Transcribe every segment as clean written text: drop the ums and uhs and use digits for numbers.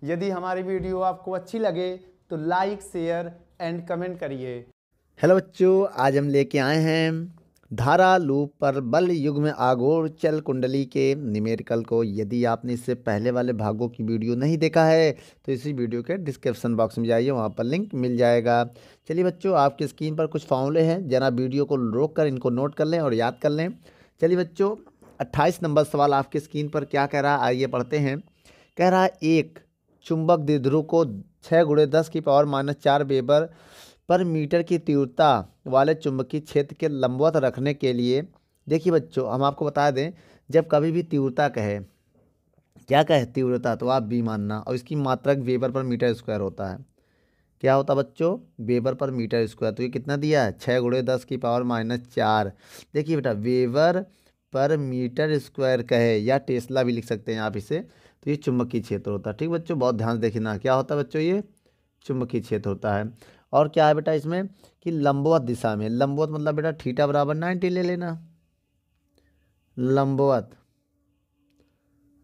यदि हमारी वीडियो आपको अच्छी लगे तो लाइक, शेयर एंड कमेंट करिए। हेलो बच्चों, आज हम लेके आए हैं धारा लूप पर बल युग्म आघूर्ण चल कुंडली के न्यूमेरिकल को। यदि आपने इससे पहले वाले भागों की वीडियो नहीं देखा है तो इसी वीडियो के डिस्क्रिप्शन बॉक्स में जाइए, वहाँ पर लिंक मिल जाएगा। चलिए बच्चों, आपकी स्क्रीन पर कुछ फॉर्मूले हैं, जरा वीडियो को रोक कर इनको नोट कर लें और याद कर लें। चलिए बच्चों, 28 नंबर सवाल आपकी स्क्रीन पर क्या कह रहा है, आइए पढ़ते हैं। कह रहा है एक चुंबक द्विध्रुव को 6×10⁻⁴ वेबर पर मीटर की तीव्रता वाले चुंबकीय क्षेत्र के लंबवत रखने के लिए। देखिए बच्चों, हम आपको बता दें, जब कभी भी तीव्रता कहे, क्या कहे तीव्रता, तो आप बी मानना, और इसकी मात्रक वेबर पर मीटर स्क्वायर होता है। क्या होता बच्चों, वेबर पर मीटर स्क्वायर। तो ये कितना दिया है, 6×10⁻⁴। देखिए बेटा, वेबर पर मीटर स्क्वायर कहे या टेस्ला भी लिख सकते हैं आप इसे, तो ये चुंबकीय क्षेत्र होता है। ठीक बच्चों, बहुत ध्यान से देखना, क्या होता है बच्चों, ये चुंबकीय क्षेत्र होता है। और क्या है बेटा इसमें कि लंबवत दिशा में, लंबवत मतलब बेटा थीटा बराबर 90 ले लेना। लंबवत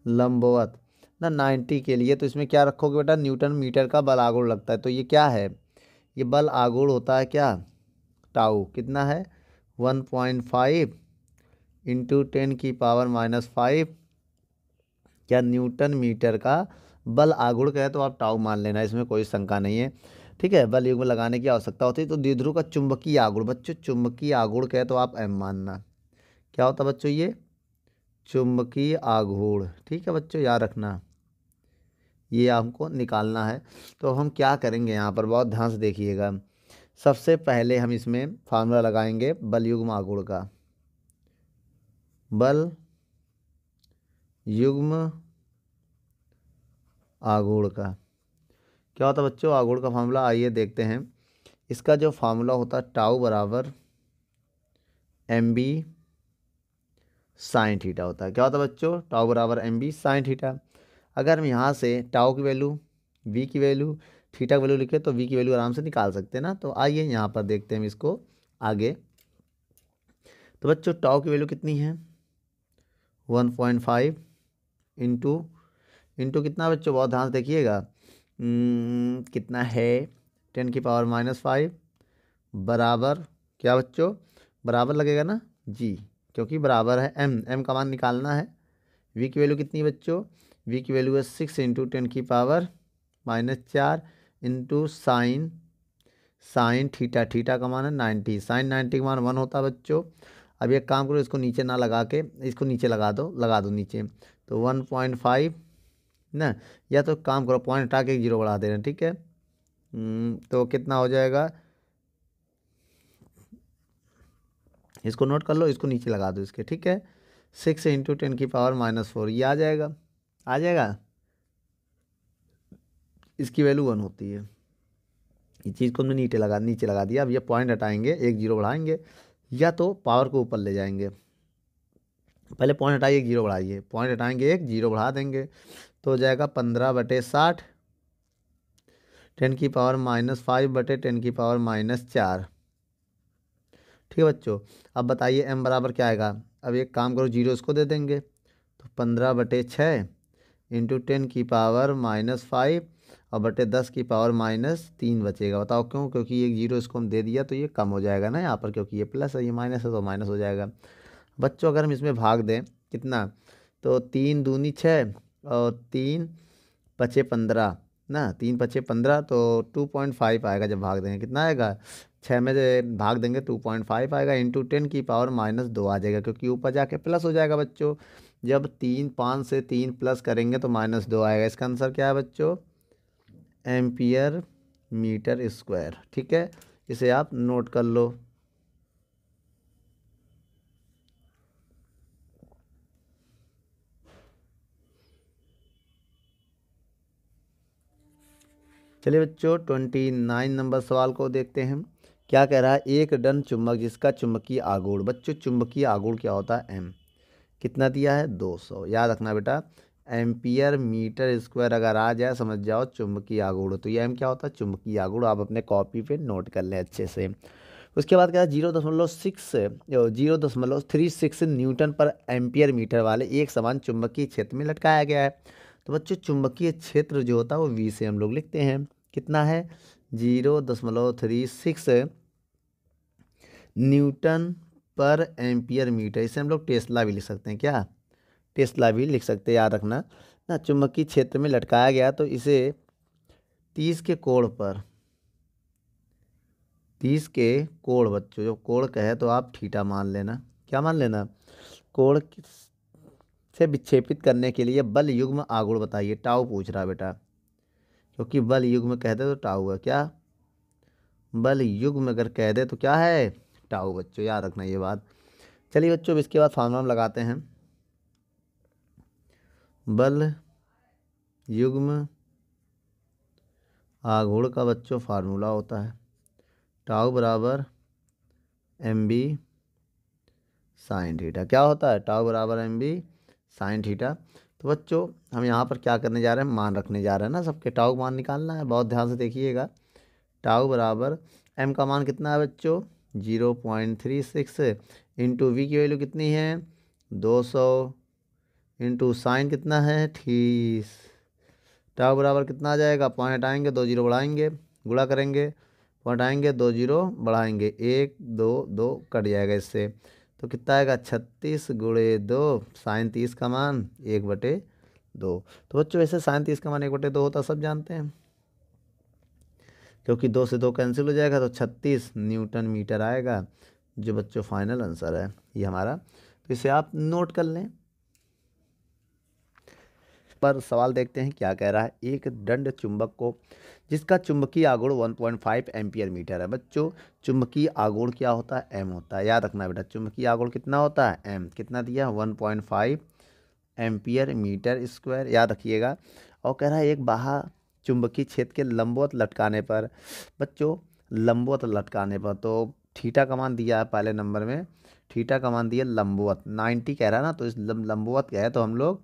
लंबवत ना 90 के लिए, तो इसमें क्या रखोगे बेटा, न्यूटन मीटर का बल आघूर्ण लगता है। तो ये क्या है, ये बल आघूर्ण होता है क्या, टाउ। कितना है, 1.5 इंटू 10⁻⁵ क्या न्यूटन मीटर का बल आघूर्ण कहे तो आप टाउ मान लेना, इसमें कोई शंका नहीं है। ठीक है, बल युग्म लगाने की आवश्यकता होती है। तो द्विध्रुव का चुंबकीय आघूर्ण, बच्चों चुंबकीय आघूर्ण कहे तो आप एम मानना। क्या होता बच्चों, ये चुंबकीय आघूर्ण। ठीक है बच्चों, याद रखना, ये हमको निकालना है। तो हम क्या करेंगे, यहाँ पर बहुत ध्यान से देखिएगा। सबसे पहले हम इसमें फार्मूला लगाएंगे बल युग्म आघूर्ण का। बल युग्म आघूर्ण का क्या होता है बच्चों, आघूर्ण का फार्मूला आइए देखते हैं। इसका जो फार्मूला होता है, टाउ बराबर mb साइन थीटा होता है। क्या होता है बच्चों, टाउ बराबर mb साइन थीटा। अगर हम यहाँ से टाउ की वैल्यू, v की वैल्यू, थीटा की वैल्यू लिखे तो v की वैल्यू आराम से निकाल सकते हैं ना। तो आइए यहाँ पर देखते हैं इसको आगे। तो बच्चों टाउ की वैल्यू कितनी है, 1.5 इंटू इंटू कितना बच्चों, बहुत ध्यान से देखिएगा, कितना है 10⁻⁵ बराबर क्या बच्चों, बराबर लगेगा ना जी, क्योंकि बराबर है m का मान निकालना है। v की वैल्यू कितनी है बच्चों, v की वैल्यू है 6 into 10⁻⁴ into sine sine theta, theta का मान है 90, साइन 90 का मान 1 होता है बच्चों। अब एक काम करो, इसको नीचे ना लगा के इसको नीचे लगा दो नीचे। तो 1.5 ना, या तो काम करो पॉइंट हटा के 0 बढ़ा देना। ठीक है, तो कितना हो जाएगा, इसको नोट कर लो, इसको नीचे लगा दो इसके। ठीक है, 6 इंटू 10⁻⁴ ये आ जाएगा, आ जाएगा। इसकी वैल्यू 1 होती है। ये चीज़ को हमने नीचे लगा दिया। अब ये पॉइंट हटाएंगे, 1 0 बढ़ाएंगे, या तो पावर को ऊपर ले जाएंगे। पहले पॉइंट हटाइए, 1 0 बढ़ाइए, पॉइंट हटाएंगे, 1 0 बढ़ा देंगे, तो हो जाएगा 15/60 10⁻⁵/10⁻⁴। ठीक है बच्चों, अब बताइए m बराबर क्या आएगा। अब एक काम करो, 0 इसको दे देंगे, तो 15/6 इंटू 10⁻⁻5 और बटे 10⁻³ बचेगा। बताओ क्यों, क्योंकि एक 0 इसको हम दे दिया तो ये कम हो जाएगा ना यहाँ पर, क्योंकि ये प्लस है, ये माइनस है तो माइनस हो जाएगा। बच्चों अगर हम इसमें भाग दें कितना, तो 3 दूनी 6 और 3 पचे 15 ना, 3 पचे 15, तो 2.5 आएगा। जब भाग देंगे कितना आएगा, 6 में से भाग देंगे 2.5 आएगा, इंटू 10⁻⁻2 आ जाएगा, क्योंकि ऊपर जाके प्लस हो जाएगा बच्चों। जब 5 से 3 प्लस करेंगे तो -2 आएगा। इसका आंसर क्या है बच्चों, एम्पियर मीटर स्क्वायर। ठीक है, इसे आप नोट कर लो। चलिए बच्चों, 29 नंबर सवाल को देखते हैं। क्या कह रहा है, एक डन चुंबक जिसका चुंबकीय आघूर्ण, बच्चों चुंबकीय आघूर्ण क्या होता है, m कितना दिया है, 200। याद रखना बेटा, एम्पियर मीटर स्क्वायर अगर आ जाए समझ जाओ चुंबकीय आघूर्ण। तो ये m क्या होता है, चुंबकीय आघूर्ण। आप अपने कॉपी पे नोट कर लें अच्छे से। उसके बाद क्या है, 0.36 न्यूटन पर एम्पियर मीटर वाले एक समान चुंबकीय क्षेत्र में लटकाया गया है। तो बच्चों चुंबकीय क्षेत्र जो होता है वो V से हम लोग लिखते हैं, कितना है 0.36 न्यूटन पर एम्पियर मीटर। इसे हम लोग टेस्ला भी लिख सकते हैं, क्या टेस्ला भी लिख सकते हैं, याद रखना ना। चुंबकीय क्षेत्र में लटकाया गया तो इसे 30 के कोण पर, 30 के कोण बच्चों, जो कोण कहे तो आप थीटा मान लेना, क्या मान लेना, कोण से विक्षेपित करने के लिए बल युग्म आघूर्ण बताइए। टाउ पूछ रहा बेटा, क्योंकि बल युग्म कहते तो टाउ है, क्या बल युग्म अगर कह दे तो क्या है टाउ बच्चों, याद रखना ये बात। चलिए बच्चों अब इसके बाद फार्मूला लगाते हैं। बल युग्म आघूर्ण का बच्चों फार्मूला होता है टाउ बराबर mb साइन थीटा। क्या होता है टाउ बराबर mb साइन थीटा। तो बच्चों हम यहाँ पर क्या करने जा रहे हैं, मान रखने जा रहे हैं ना, सबके टाउ मान निकालना है, बहुत ध्यान से देखिएगा। टाउ बराबर m का मान कितना है बच्चों 0.36 इंटू वी की वैल्यू कितनी है 200 इंटू साइन कितना है 30। टाउ बराबर कितना आ जाएगा, पॉइंट आएंगे 2 जीरो बढ़ाएंगे, गुणा करेंगे, पॉइंट आएंगे 2 जीरो बढ़ाएंगे, 1 2 2 कट जाएगा इससे, तो कितना आएगा 36 गुणे 2 साइन 30 का मान 1/2। तो बच्चों वैसे साइन 30 का मान 1/2 होता सब जानते हैं, क्योंकि 2 से 2 कैंसिल हो जाएगा तो 36 न्यूटन मीटर आएगा, जो बच्चों फाइनल आंसर है ये हमारा। तो इसे आप नोट कर लें। पर सवाल देखते हैं क्या कह रहा है। एक दंड चुंबक को जिसका चुंबकीय आघूर्ण 1.5 एम्पियर मीटर है। बच्चों चुंबकीय आघूर्ण क्या होता है, एम होता है, याद रखना बेटा। चुंबकीय आघूर्ण कितना होता है, एम, कितना दिया 1.5 एम्पियर मीटर स्क्वायर, याद रखिएगा। और कह रहा है एक बाह्य चुंबकीय क्षेत्र के लंबवत लटकाने पर, बच्चों लंबवत लटकाने पर तो थीटा का मान दिया है पहले नंबर में, थीटा का मान दिया लंबवत 90 कह रहा है ना, तो इस लंबवत कहे तो हम लोग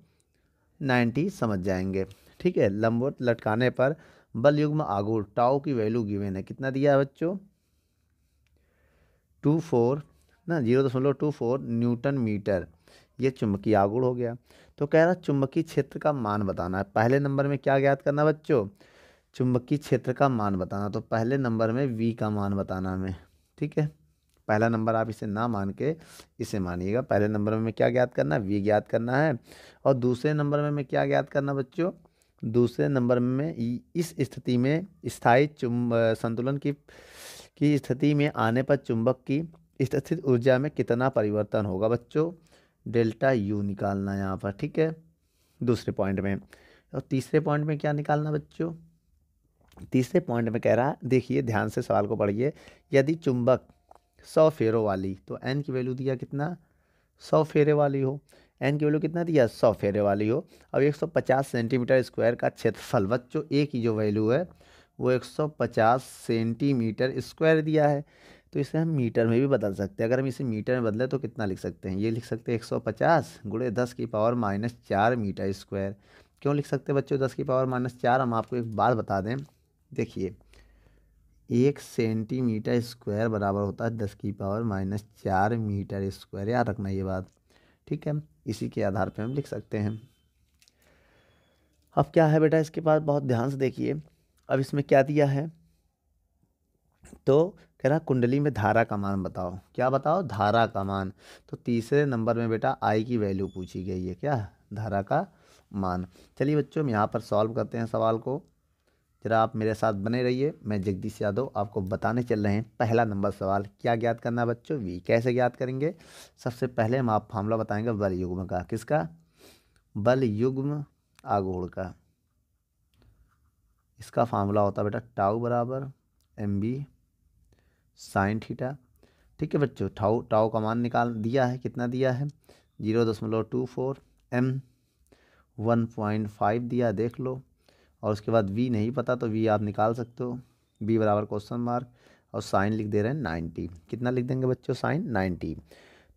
90 समझ जाएंगे, ठीक है। लंबवत लटकाने पर बल युग्म आघूर्ण टाउ की वैल्यू गिवन है, कितना दिया है बच्चों 24 ना 0.24 न्यूटन मीटर, ये चुंबकीय आघूर्ण हो गया। तो कह रहा चुंबकीय क्षेत्र का मान बताना है। पहले नंबर में क्या ज्ञात करना बच्चों, चुंबकीय क्षेत्र का मान बताना। तो पहले नंबर में v का मान बताना हमें, ठीक है। पहला नंबर आप इसे ना मान के इसे मानिएगा। पहले नंबर में क्या ज्ञात करना है, v ज्ञात करना है। और दूसरे नंबर में क्या ज्ञात करना बच्चों, दूसरे नंबर में इस स्थिति में स्थायी संतुलन की स्थिति में आने पर चुंबक की स्थित ऊर्जा में कितना परिवर्तन होगा बच्चों, डेल्टा यू निकालना है यहाँ पर, ठीक है, दूसरे पॉइंट में। और तीसरे पॉइंट में क्या निकालना बच्चों, तीसरे पॉइंट में कह रहा है, देखिए ध्यान से सवाल को पढ़िए। यदि चुंबक 100 फेरों वाली, तो एन की वैल्यू दिया कितना 100 फेरे वाली हो, एन की वैल्यू कितना दिया 100 फेरे वाली हो। अब 150 सेंटीमीटर स्क्वायर का क्षेत्रफल, बच्चों ए की जो वैल्यू है वो 150 सेंटीमीटर स्क्वायर दिया है। तो इसे हम मीटर में भी बदल सकते हैं। अगर हम इसे मीटर में बदलें तो कितना लिख सकते हैं, ये लिख सकते हैं 150 गुणे 10⁻⁻4 मीटर स्क्वायर। क्यों लिख सकते हैं बच्चों 10⁻⁻4, हम आपको एक बात बता दें, देखिए 1 सेंटीमीटर स्क्वायर बराबर होता है 10⁻⁻4 मीटर स्क्वायर, याद रखना ये बात, ठीक है। इसी के आधार पर हम लिख सकते हैं। अब क्या है बेटा इसके पास, बहुत ध्यान से देखिए। अब इसमें क्या दिया है, तो कह रहा कुंडली में धारा का मान बताओ, क्या बताओ धारा का मान। तो तीसरे नंबर में बेटा आई की वैल्यू पूछी गई है, क्या धारा का मान। चलिए बच्चों हम यहाँ पर सॉल्व करते हैं सवाल को, जरा आप मेरे साथ बने रहिए। मैं जगदीश यादव आपको बताने चल रहे हैं। पहला नंबर सवाल क्या ज्ञात करना है बच्चों, वी। कैसे ज्ञात करेंगे, सबसे पहले हम आप फार्मूला बताएंगे बल युग्म का, किसका, बल युग्म आघूर्ण का। इसका फार्मूला होता है बेटा टाउ बराबर mb साइन थीटा, ठीक है बच्चों। टाउ टाउ का मान निकाल दिया है, कितना दिया है 0.24 m 1.5 दिया, देख लो। और उसके बाद v नहीं पता तो v आप निकाल सकते हो, v बराबर क्वेश्चन मार्क, और साइन लिख दे रहे हैं 90, कितना लिख देंगे बच्चों साइन 90।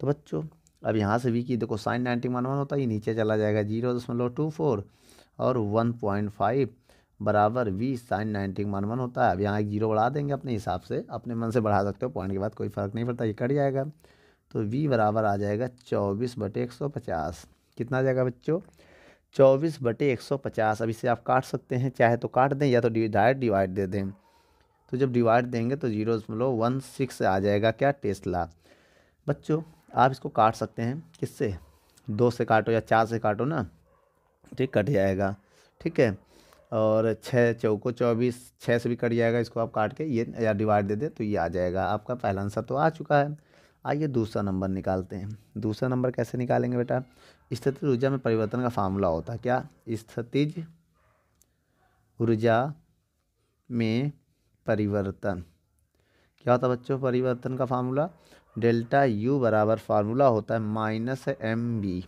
तो बच्चों अब यहाँ से v की देखो साइन 90 मान होता है, ये नीचे चला जाएगा 0.24 और 1.5 बराबर v साइन 90 मान होता है। अब यहाँ एक जीरो बढ़ा देंगे अपने हिसाब से, अपने मन से बढ़ा सकते हो, पॉइंट के बाद कोई फ़र्क नहीं पड़ता, ये कट जाएगा। तो v बराबर आ जाएगा 24/150, कितना आ जाएगा बच्चों 24/150। अब इसे आप काट सकते हैं, चाहे तो काट दें या तो डिवाइड दे दें। तो जब डिवाइड देंगे तो 0.16 आ जाएगा क्या, टेस्ला। बच्चों आप इसको काट सकते हैं, किससे, 2 से काटो या 4 से काटो ना, ठीक, कट जाएगा। ठीक है, और 6 चौको 24, 6 से भी कट जाएगा, इसको आप काट के ये या डिवाइड दे दे तो ये आ जाएगा। आपका पहला आंसर तो आ चुका है। आइए दूसरा नंबर निकालते हैं। दूसरा नंबर कैसे निकालेंगे बेटा, स्थितिज ऊर्जा में परिवर्तन का फार्मूला होता है क्या, स्थितिज ऊर्जा में परिवर्तन क्या होता है बच्चों, परिवर्तन का फार्मूला डेल्टा यू बराबर फार्मूला होता है -mv।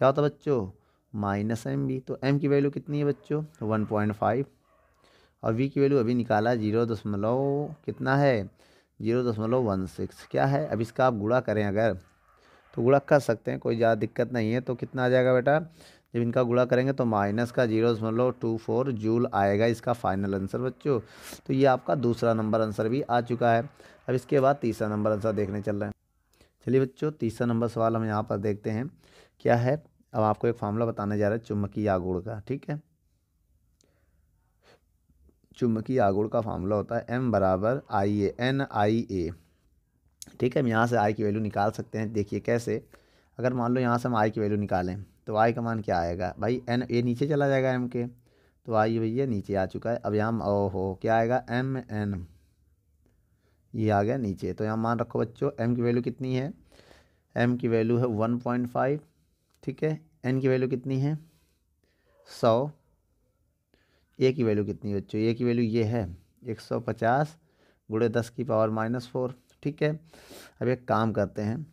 क्या होता है बच्चों, -mv। तो m की वैल्यू कितनी है बच्चों, 1.5, और v की वैल्यू अभी निकाला 0 दशमलव कितना है, 0.16 क्या है। अब इसका आप गुणा करें अगर, तो गुणा कर सकते हैं, कोई ज़्यादा दिक्कत नहीं है। तो कितना आ जाएगा बेटा, जब इनका गुणा करेंगे तो माइनस का 0.24 जूल आएगा इसका फाइनल आंसर बच्चों। तो ये आपका दूसरा नंबर आंसर भी आ चुका है। अब इसके बाद तीसरा नंबर आंसर देखने चल रहे हैं। चलिए बच्चों, तीसरा नंबर सवाल हम यहाँ पर देखते हैं क्या है। अब आपको एक फार्मूला बताने जा रहा है चुंबकीय आघूर्ण का। ठीक है, चुंबकीय आघूर्ण का फार्मूला होता है m बराबर IA NIA। ठीक है, हम यहाँ से I की वैल्यू निकाल सकते हैं। देखिए कैसे, अगर मान लो यहाँ से हम I की वैल्यू निकालें तो I का मान क्या आएगा भाई, NA नीचे चला जाएगा M के, तो I भैया नीचे आ चुका है। अब यहाँ ओहो क्या आएगा, MN, ये आ गया नीचे। तो यहाँ मान रखो बच्चों, M की वैल्यू कितनी है, M की वैल्यू है 1.5। ठीक है, N की वैल्यू कितनी है 100। A की वैल्यू कितनी है बच्चों, A की वैल्यू ये है 150 गुणे 10 की पावर -4। ठीक है, अब एक काम करते हैं,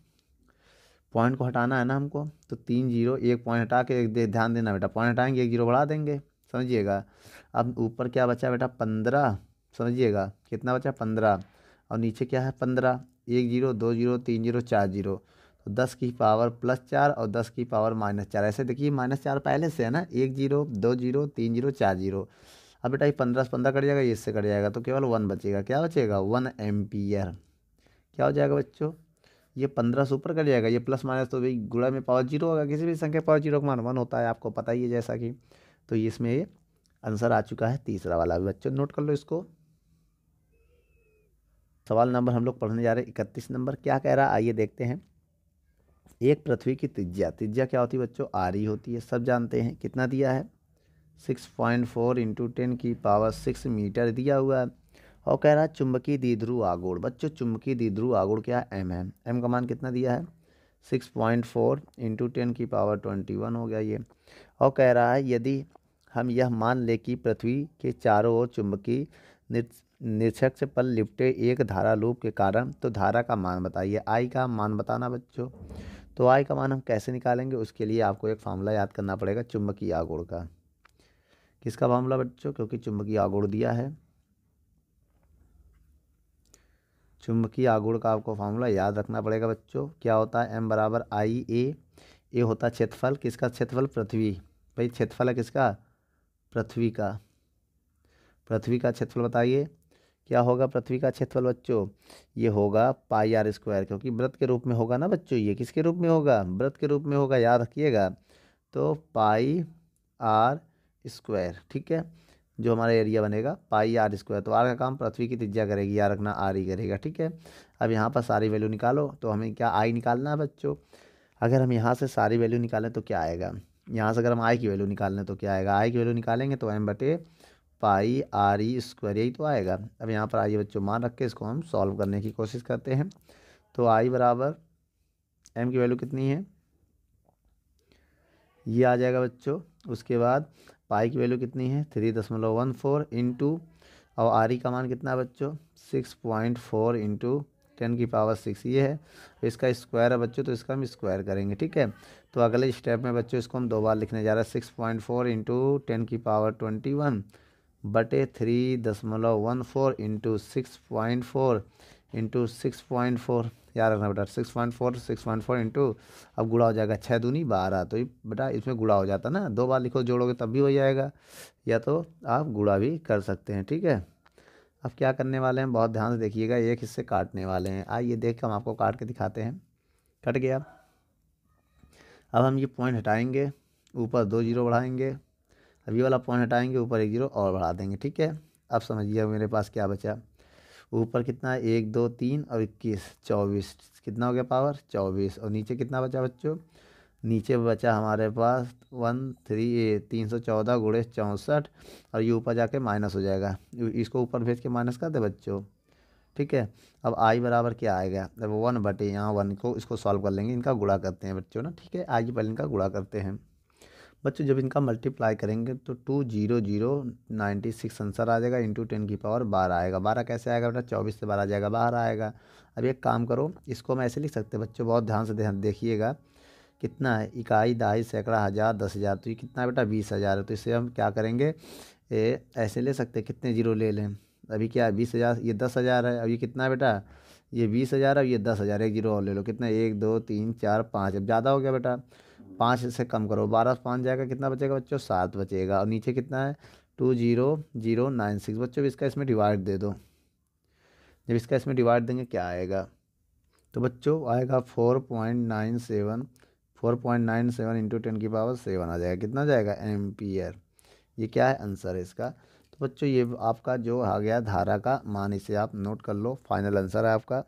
पॉइंट को हटाना है ना हमको, तो 3 जीरो, एक पॉइंट हटा के ध्यान देना बेटा, पॉइंट हटाएंगे 1 जीरो बढ़ा देंगे, समझिएगा। अब ऊपर क्या बचा बेटा 15, समझिएगा कितना बचा 15, और नीचे क्या है 15, 1 जीरो 2 जीरो 3 जीरो 4 जीरो, तो 10 की पावर +4 और 10 की पावर -4। ऐसे देखिए -4 पहले से है ना, 1 जीरो 2 जीरो 3 जीरो 4 जीरो। अब बेटा ये 15 से 15 कट जाएगा, ये इससे कट जाएगा, तो केवल 1 बचेगा। क्या बचेगा, 1 एम्पियर। क्या हो जाएगा बच्चों, ये 15 से ऊपर कट जाएगा, ये प्लस माइनस तो भाई गुणा में पावर 0 होगा, किसी भी संख्या पावर 0 का मान 1 होता है, आपको पता ही है जैसा कि। तो ये इसमें ये आंसर आ चुका है तीसरा वाला भी। बच्चों नोट कर लो इसको। सवाल नंबर हम लोग पढ़ने जा रहे हैं 31 नंबर। क्या कह रहा है आइए देखते हैं। एक पृथ्वी की त्रिज्या क्या होती है बच्चों, आरी होती है, सब जानते हैं। कितना दिया है, 6.4 × 10⁻6 मीटर दिया हुआ है। और कह रहा है चुंबकीय द्विध्रुव आघूर्ण। बच्चों चुंबकीय द्विध्रुव आघूर्ण क्या है, m है। m का मान कितना दिया है, 6.4 × 10⁻21 हो गया ये। और कह रहा है यदि हम यह मान ले कि पृथ्वी के चारों ओर चुंबकीय निरपेक्ष पर लिपटे एक धारा लूप के कारण, तो धारा का मान बताइए। I का मान बताना बच्चों। तो I का मान हम कैसे निकालेंगे, उसके लिए आपको एक फार्मूला याद करना पड़ेगा चुंबकीय आघूर्ण का। किसका मामला बच्चों, क्योंकि चुंबकीय आघूर्ण दिया है। चुंबकीय आघूर्ण का आपको फार्मूला याद रखना पड़ेगा बच्चों। क्या होता है, m बराबर IA। ए होता है क्षेत्रफल, किसका क्षेत्रफल, पृथ्वी। भाई क्षेत्रफल है किसका, पृथ्वी का। पृथ्वी का क्षेत्रफल बताइए क्या होगा, पृथ्वी का क्षेत्रफल बच्चों ये होगा πr², क्योंकि वृत्त के रूप में होगा ना बच्चों, ये किसके रूप में होगा, वृत्त के रूप में होगा, याद रखिएगा। तो πr², ठीक है, जो हमारा एरिया बनेगा πr²। तो आर का काम पृथ्वी की त्रिज्या करेगी, याद रखना आर ही करेगा। ठीक है, अब यहाँ पर सारी वैल्यू निकालो, तो हमें क्या आई निकालना है बच्चों। अगर हम यहाँ से सारी वैल्यू निकालें तो क्या आएगा, यहाँ से अगर हम आई की वैल्यू निकालें तो क्या आएगा, आई की वैल्यू निकालेंगे तो m/πr², यही तो आएगा। अब यहाँ पर आइए बच्चों मान रख के इसको हम सॉल्व करने की कोशिश करते हैं। तो आई बराबर m की वैल्यू कितनी है, ये आ जाएगा बच्चों। उसके बाद पाई की वैल्यू कितनी है 3.14 इंटू, और आर ई का मान कितना है बच्चों 6.4 × 10⁻6 ये है। इसका स्क्वायर है बच्चों, तो इसका हम स्क्वायर करेंगे। ठीक है, तो अगले स्टेप में बच्चों इसको हम 2 बार लिखने जा रहे हैं, 6.4 × 10⁻21 बटे 3.14 इंटू 6.4 इंटू 6.4, याद रखना बेटा 6.4 इंटू, अब गुणा हो जाएगा 6 दूनी 12। तो ये बेटा इसमें गुणा हो जाता ना, 2 बार लिखो जोड़ोगे तब भी हो जाएगा, या तो आप गुणा भी कर सकते हैं। ठीक है, अब क्या करने वाले हैं, बहुत ध्यान से देखिएगा, एक हिस्से काटने वाले हैं। आइए देख के हम आपको काट के दिखाते हैं। कट गया। अब हम ये पॉइंट हटाएंगे ऊपर 2 जीरो बढ़ाएंगे, अब ये वाला पॉइंट हटाएंगे, ऊपर 1 जीरो और बढ़ा देंगे। ठीक है, अब समझिए मेरे पास क्या बचा। ऊपर कितना है, 1 2 3 और 21 24, कितना हो गया पावर 24। और नीचे कितना बचा बच्चों, नीचे बचा हमारे पास 314 गुणे 64, और ये ऊपर जाके माइनस हो जाएगा, इसको ऊपर भेज के माइनस कर दे बच्चों। ठीक है, अब आई बराबर क्या आएगा, अब 1/, यहाँ 1 को इसको सॉल्व कर लेंगे, इनका गुणा करते हैं बच्चों ना। ठीक है, आइए पहले इनका गुणा करते हैं बच्चों। जब इनका मल्टीप्लाई करेंगे तो 20096 आंसर आ जाएगा, इंटू 10 की पावर 12 आएगा। 12 कैसे आएगा बेटा, 24 से 12 जाएगा, बाहर आएगा। अब एक काम करो, इसको हम ऐसे लिख सकते हैं बच्चों, बहुत ध्यान से देखिएगा। कितना है, इकाई, दहाई, सैकड़ा, हज़ार, 10,000, तो ये कितना है बेटा 20,000 है। तो इससे हम क्या करेंगे, ऐसे ले सकते हैं, कितने जीरो ले लें। अभी क्या है 20,000, ये 10,000 है। अब ये कितना है बेटा, ये 20,000 है, ये 10,000, एक जीरो और ले लो। कितना, 1 2 3 4 5, अब ज़्यादा हो गया बेटा, 5 से कम करो, 12 से 5 जाएगा, कितना बचेगा बच्चों 7 बचेगा। और नीचे कितना है 20096 बच्चों, इसका इसमें डिवाइड दे दो। जब इसका इसमें डिवाइड देंगे क्या आएगा, तो बच्चों आएगा 4.97 इंटू 10 की पावर 7 आ जाएगा। कितना जाएगा, एम्पियर। ये क्या है, आंसर है इसका। तो बच्चों ये आपका जो आ गया धारा का मान, इसे आप नोट कर लो, फाइनल आंसर है आपका।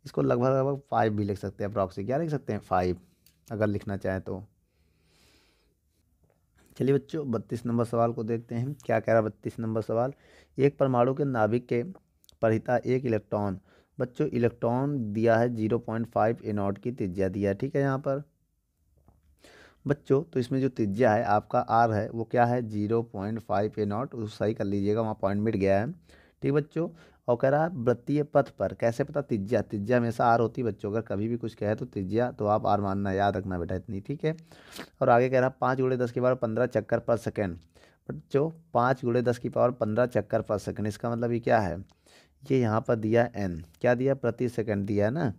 इसको लगभग लगभग 5 भी लिख सकते हैं, अप्रॉक्सी क्या लिख सकते हैं 5, अगर लिखना चाहें तो। चलिए बच्चों 32 नंबर सवाल को देखते हैं, क्या कह रहा है 32 नंबर सवाल। एक परमाणु के नाभिक के परिता 1 इलेक्ट्रॉन, बच्चों इलेक्ट्रॉन दिया है 0.5 A0 की त्रिज्या दिया है। ठीक है, यहाँ पर बच्चों तो इसमें जो त्रिज्या है आपका आर है, वो क्या है 0.5 A0, उस सही कर लीजिएगा, वहाँ पॉइंट मिट गया है। ठीक बच्चों, और कह रहा है वृत्तीय पथ पर, कैसे पता, त्रिज्या, त्रिज्या हमेशा आर होती है बच्चों, अगर कभी भी कुछ कहे तो त्रिज्या तो आप आर मानना, याद रखना बेटा इतनी। ठीक है, और आगे कह रहा है 5 × 10 की पावर 15 चक्कर पर सेकेंड। बच्चों 5 × 10 की पावर 15 चक्कर पर सेकेंड, इसका मतलब ये क्या है, ये यहाँ पर दिया एन, क्या दिया, प्रति सेकेंड दिया है ना।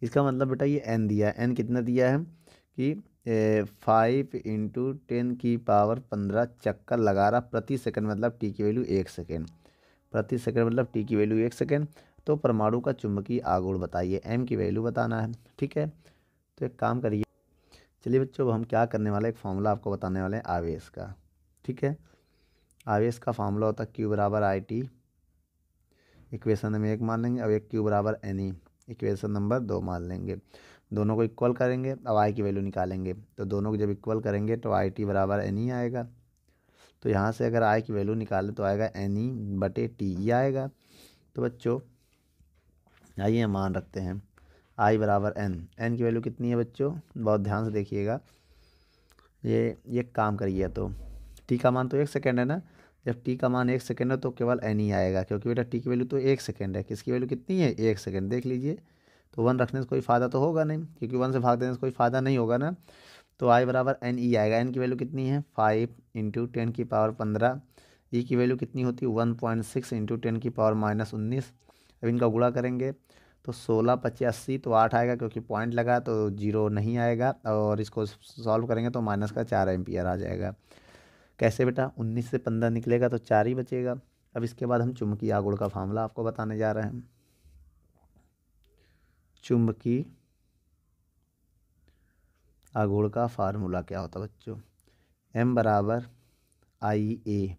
इसका मतलब बेटा ये एन दिया है, एन कितना दिया है कि 5 × 10 की पावर 15 चक्कर लगा रहा प्रति सेकंड, मतलब टी की वैल्यू 1 सेकेंड, प्रति सेकंड मतलब टी की वैल्यू 1 सेकेंड। तो परमाणु का चुंबकीय आघूर्ण बताइए, एम की वैल्यू बताना है। ठीक है, तो एक काम करिए, चलिए बच्चों अब हम क्या करने वाले, एक फॉर्मूला आपको बताने वाले हैं आवेश का। ठीक है, आवेश का फार्मूला होता है Q = IT, इक्वेशन नंबर 1 मान लेंगे। अब एक Q = NE, इक्वेशन नंबर 2 मान लेंगे। दोनों को इक्वल करेंगे, अब आई की वैल्यू निकालेंगे, तो दोनों को जब इक्वल करेंगे तो IT = NE आएगा। तो यहाँ से अगर आई की वैल्यू निकालें तो आएगा NE/T ही आएगा। तो बच्चों आइए मान रखते हैं I = N, N की वैल्यू कितनी है बच्चों, बहुत ध्यान से देखिएगा। ये काम करिए, तो T का मान तो 1 सेकेंड है ना, जब T का मान 1 सेकेंड है तो केवल N ही आएगा, क्योंकि बेटा T की वैल्यू तो 1 सेकेंड है, किसकी वैल्यू कितनी है 1 सेकेंड, देख लीजिए। तो 1 रखने से कोई फ़ायदा तो होगा नहीं, क्योंकि 1 से भाग देने से कोई फ़ायदा नहीं होगा ना। तो I = NE आएगा, N की वैल्यू कितनी है 5 × 10 की पावर 15, E की वैल्यू कितनी होती है 1.6 × 10 की पावर-19। अब इनका गुणा करेंगे तो 16 25 80, तो 8 आएगा, क्योंकि पॉइंट लगा तो जीरो नहीं आएगा, और इसको सॉल्व करेंगे तो -4 एम्पियर आ जाएगा। कैसे बेटा, 19 से 15 निकलेगा तो 4 ही बचेगा। अब इसके बाद हम चुंबकीय आघूर्ण का फार्मूला आपको बताने जा रहे हैं। चुंबकीय आघूर्ण का फार्मूला क्या होता है बच्चों, M = IA,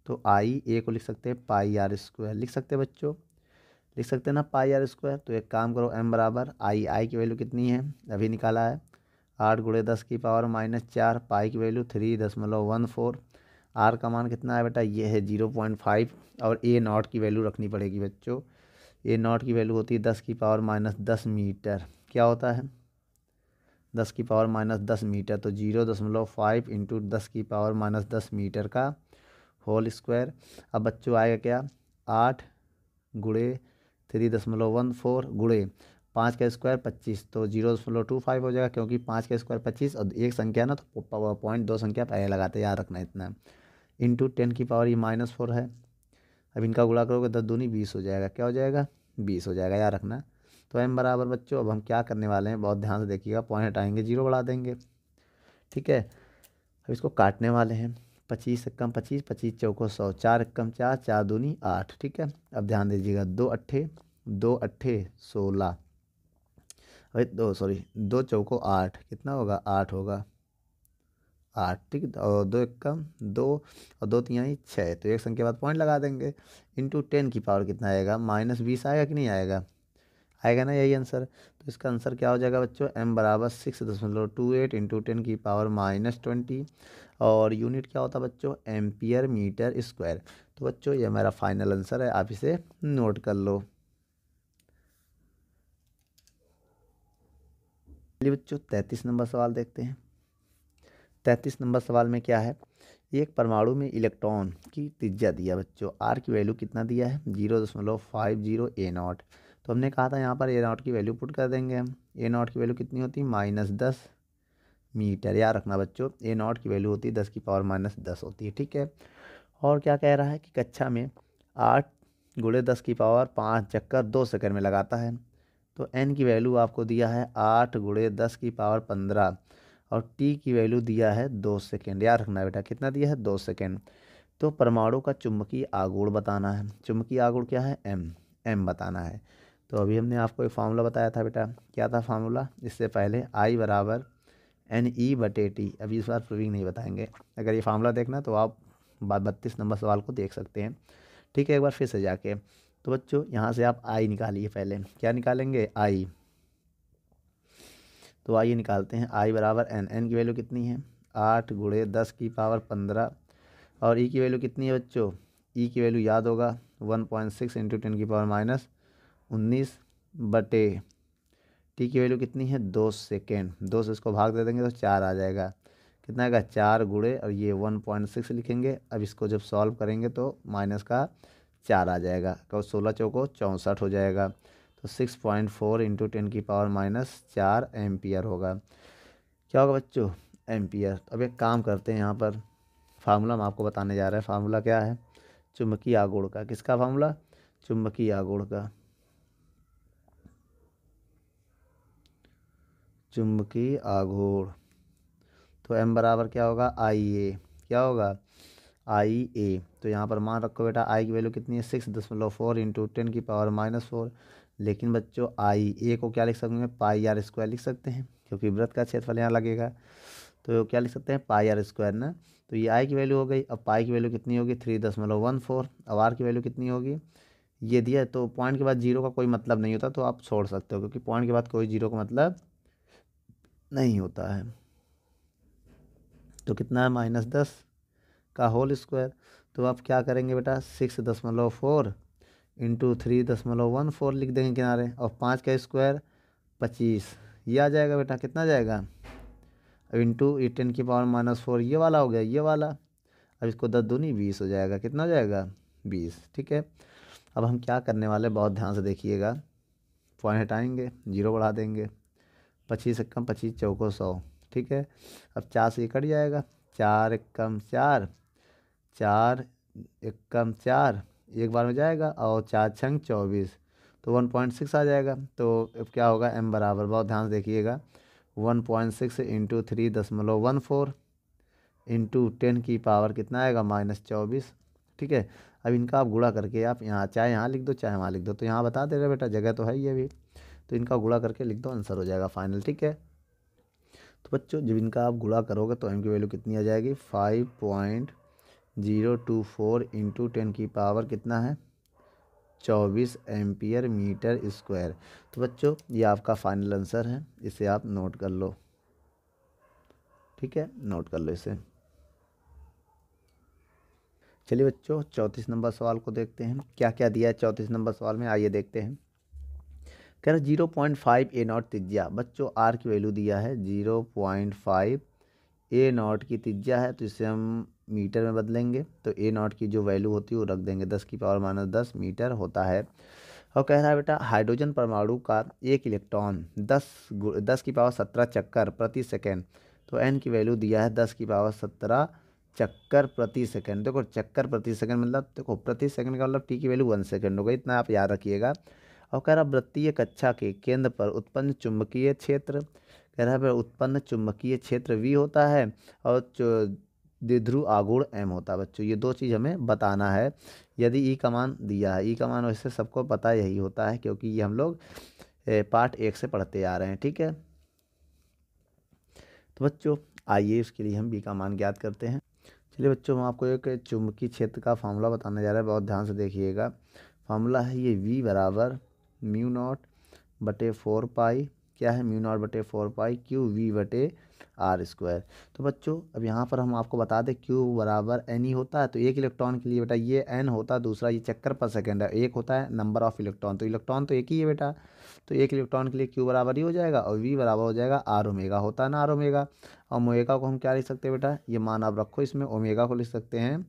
तो IA को लिख सकते हैं πr², लिख सकते हैं बच्चों, लिख सकते हैं ना πr²। तो एक काम करो, M = I की वैल्यू कितनी है, अभी निकाला है 8 × 10 की पावर-4, पाई की वैल्यू 3.14, आर का मान कितना है बेटा, ये है 0.5, और A0 की वैल्यू रखनी पड़ेगी बच्चों। A0 की वैल्यू होती है 10 की पावर-10 मीटर, क्या होता है 10 की पावर-10 मीटर, तो 0.5 × 10 की पावर-10 मीटर का होल स्क्वायर। अब बच्चों आएगा क्या, 8 × 3.14 गुणे 5 का स्क्वायर 25, तो 0.25 हो जाएगा, क्योंकि 5 का स्क्वायर 25 और एक संख्या ना, तो पॉइंट 2 संख्या पहले लगाते, याद रखना इतना। इंटू 10 की पावर ये -4 है। अब इनका गुणा करोगे 10 दूनी 20 हो जाएगा, क्या हो जाएगा 20 हो जाएगा, याद रखना। तो M = बच्चों, अब हम क्या करने वाले हैं, बहुत ध्यान से देखिएगा, पॉइंट हटाएंगे जीरो बढ़ा देंगे। ठीक है, अब इसको काटने वाले हैं, 25 × 25, 25 चौको 100, 4 × 4, 4 दूनी 8। ठीक है, अब ध्यान दीजिएगा, 2 अट्ठे 16, अरे 2 चौको 8, कितना होगा 8 होगा। 8, ठीक। और 2 एकम 2 और 2 तिहाई 6, तो एक संख्या बाद पॉइंट लगा देंगे। इंटू 10 की पावर कितना आएगा, -20 आएगा कि नहीं आएगा, आएगा ना, यही आंसर। तो इसका आंसर क्या हो जाएगा बच्चों, m बराबर 6.28 इंटू 10 की पावर -20। और यूनिट क्या होता है बच्चों, एम्पियर मीटर स्क्वायर। तो बच्चों ये मेरा फाइनल आंसर है, आप इसे नोट कर लो। चलिए बच्चों 33 नंबर सवाल देखते हैं। 33 नंबर सवाल में क्या है, एक परमाणु में इलेक्ट्रॉन की त्रिज्या दिया बच्चों, आर की वैल्यू कितना दिया है, 0.50 A0। तो हमने कहा था यहाँ पर A0 की वैल्यू पुट कर देंगे हम। A0 की वैल्यू कितनी होती है, -10 मीटर। याद रखना बच्चों, A0 की वैल्यू होती है 10 की पावर -10 होती है, ठीक है। और क्या कह रहा है कि कक्षा में 8 × 10 की पावर 5 चक्कर 2 सेकंड में लगाता है। तो n की वैल्यू आपको दिया है 8 × 10 की पावर 15 और t की वैल्यू दिया है 2 सेकेंड। याद रखना बेटा, कितना दिया है, 2 सेकेंड। तो परमाणु का चुंबकीय आघूर्ण बताना है। चुंबकीय आघूर्ण क्या है, m बताना है। तो अभी हमने आपको एक फार्मूला बताया था बेटा, क्या था फार्मूला, इससे पहले I बराबर NE/T। अभी इस बार प्रूविंग नहीं बताएंगे, अगर ये फार्मूला देखना तो आप 32 नंबर सवाल को देख सकते हैं, ठीक है, एक बार फिर से जाके। तो बच्चों यहाँ से आप I निकालिए, पहले क्या निकालेंगे, I। तो आइए निकालते हैं, I बराबर n की वैल्यू कितनी है, 8 × 10 की पावर 15 और E की वैल्यू कितनी है बच्चों, E की वैल्यू याद होगा 1.6 इंटू 10 की पावर -19 बटे T की वैल्यू कितनी है, 2 सेकेंड। 2 से इसको भाग दे देंगे तो 4 आ जाएगा, कितना आएगा, 4 गुणे और ये 1.6 लिखेंगे। अब इसको जब सॉल्व करेंगे तो माइनस का 4 आ जाएगा, तो 16 चौको 64 हो जाएगा। तो 6.4 इंटू 10 की पावर -4 एम्पियर होगा। क्या होगा बच्चों, एम्पियर। अब एक काम करते हैं, यहाँ पर फार्मूला हम आपको बताने जा रहे हैं। फार्मूला क्या है, चुंबकीय आघूर्ण का। किसका फार्मूला, चुंबकीय आघूर्ण का। चुंबकीय आघूर्ण, तो m बराबर क्या होगा, IA। क्या होगा, IA। तो यहाँ पर मान रखो बेटा, I की वैल्यू कितनी है, 6.4 इंटू 10 की पावर -4। लेकिन बच्चों IA को क्या लिख सकते हैं, πr² लिख सकते हैं, क्योंकि वृत्त का क्षेत्रफल यहाँ लगेगा। तो क्या लिख सकते हैं, πr² ना। तो ये I की वैल्यू हो गई। अब पाई की वैल्यू कितनी होगी, 3.14। अब R की वैल्यू कितनी होगी, ये दिया है। तो पॉइंट के बाद जीरो का कोई मतलब नहीं होता, तो आप छोड़ सकते हो, क्योंकि पॉइंट के बाद कोई जीरो का मतलब नहीं होता है। तो कितना है, -10 का होल स्क्वायर। तो आप क्या करेंगे बेटा, 6.4 इंटू 3.14 लिख देंगे किनारे, और 5 का स्क्वायर 25, ये आ जाएगा बेटा, कितना जाएगा, अब इंटू 10 की पावर -4 ये वाला हो गया, ये वाला। अब इसको 10 दूनी 20 हो जाएगा, कितना हो जाएगा, 20, ठीक है। अब हम क्या करने वाले, बहुत ध्यान से देखिएगा, पॉइंट हटाएंगे, जीरो बढ़ा देंगे, 25 एकम 25 चौको 100, ठीक है। अब 4 से कट जाएगा, 4 एकम 4, 4 एकम 4 एक बार में जाएगा, और 4 छंग 24, तो 1.6 आ जाएगा। तो अब क्या होगा, m बराबर, बहुत ध्यान से देखिएगा, 1.6 इंटू 3.14 इंटू 10 की पावर कितना आएगा, -24, ठीक है। अब इनका आप गुणा करके आप यहाँ चाहे यहाँ लिख दो चाहे वहाँ लिख दो, तो यहाँ बता दे रहे बेटा, जगह तो है ही अभी, तो इनका गुणा करके लिख दो, आंसर हो जाएगा फाइनल, ठीक है। तो बच्चों जब इनका आप गुणा करोगे तो m की वैल्यू कितनी आ जाएगी, 5.024 इंटू 10 की पावर कितना है, 24 एम्पियर मीटर स्क्वायर। तो बच्चों ये आपका फाइनल आंसर है, इसे आप नोट कर लो, ठीक है, नोट कर लो इसे। चलिए बच्चों 34 नंबर सवाल को देखते हैं, क्या क्या दिया है 34 नंबर सवाल में, आइए देखते हैं। कह रहा 0.5 A0 त्रिज्या। बच्चों आर की वैल्यू दिया है 0.5 A0 की त्रिज्या है, तो इसे हम मीटर में बदलेंगे। तो A0 की जो वैल्यू होती है वो रख देंगे, 10 की पावर -10 मीटर होता है। और कह रहा है बेटा हाइड्रोजन परमाणु का एक इलेक्ट्रॉन 10 की पावर 17 चक्कर प्रति सेकेंड। तो n की वैल्यू दिया है 10 की पावर 17 चक्कर प्रति सेकंड। देखो चक्कर प्रति सेकंड मतलब, देखो प्रति सेकंड का मतलब t की वैल्यू 1 सेकंड हो गई, इतना आप याद रखिएगा। और कह रहा वृत्तीय कक्षा के केंद्र पर उत्पन्न चुंबकीय क्षेत्र, कह रहा है उत्पन्न चुंबकीय क्षेत्र V होता है और द्विध्रुव आघूर्ण M होता है। बच्चों ये दो चीज़ हमें बताना है। यदि E का मान दिया है, E का मान वैसे सबको पता यही होता है, क्योंकि ये हम लोग पार्ट 1 से पढ़ते आ रहे हैं, ठीक है। तो बच्चों आइए इसके लिए हम बी का मान ज्ञात करते हैं। चलिए बच्चों, हम आपको एक चुंबकीय क्षेत्र का फार्मूला बताने जा रहे हैं, बहुत ध्यान से देखिएगा। फार्मूला है ये v बराबर म्यू नॉट बटे 4 पाई, क्या है, म्यू नॉट बटे 4 पाई क्यू वी बटे आर स्क्वायर। तो बच्चों अब यहाँ पर हम आपको बता दें क्यू बराबर एन ही होता है, तो एक इलेक्ट्रॉन के लिए बेटा ये एन होता है, दूसरा ये चक्कर पर सेकेंड है, एक होता है नंबर ऑफ इलेक्ट्रॉन, तो इलेक्ट्रॉन तो एक ही है बेटा, तो एक इलेक्ट्रॉन के लिए क्यू बराबर ही हो जाएगा और वी बराबर हो जाएगा आर ओमेगा, होता है ना आर ओमेगा। और ओमेगा को हम क्या लिख सकते हैं बेटा, ये मान आप रखो, इसमें ओमेगा को लिख सकते हैं, हम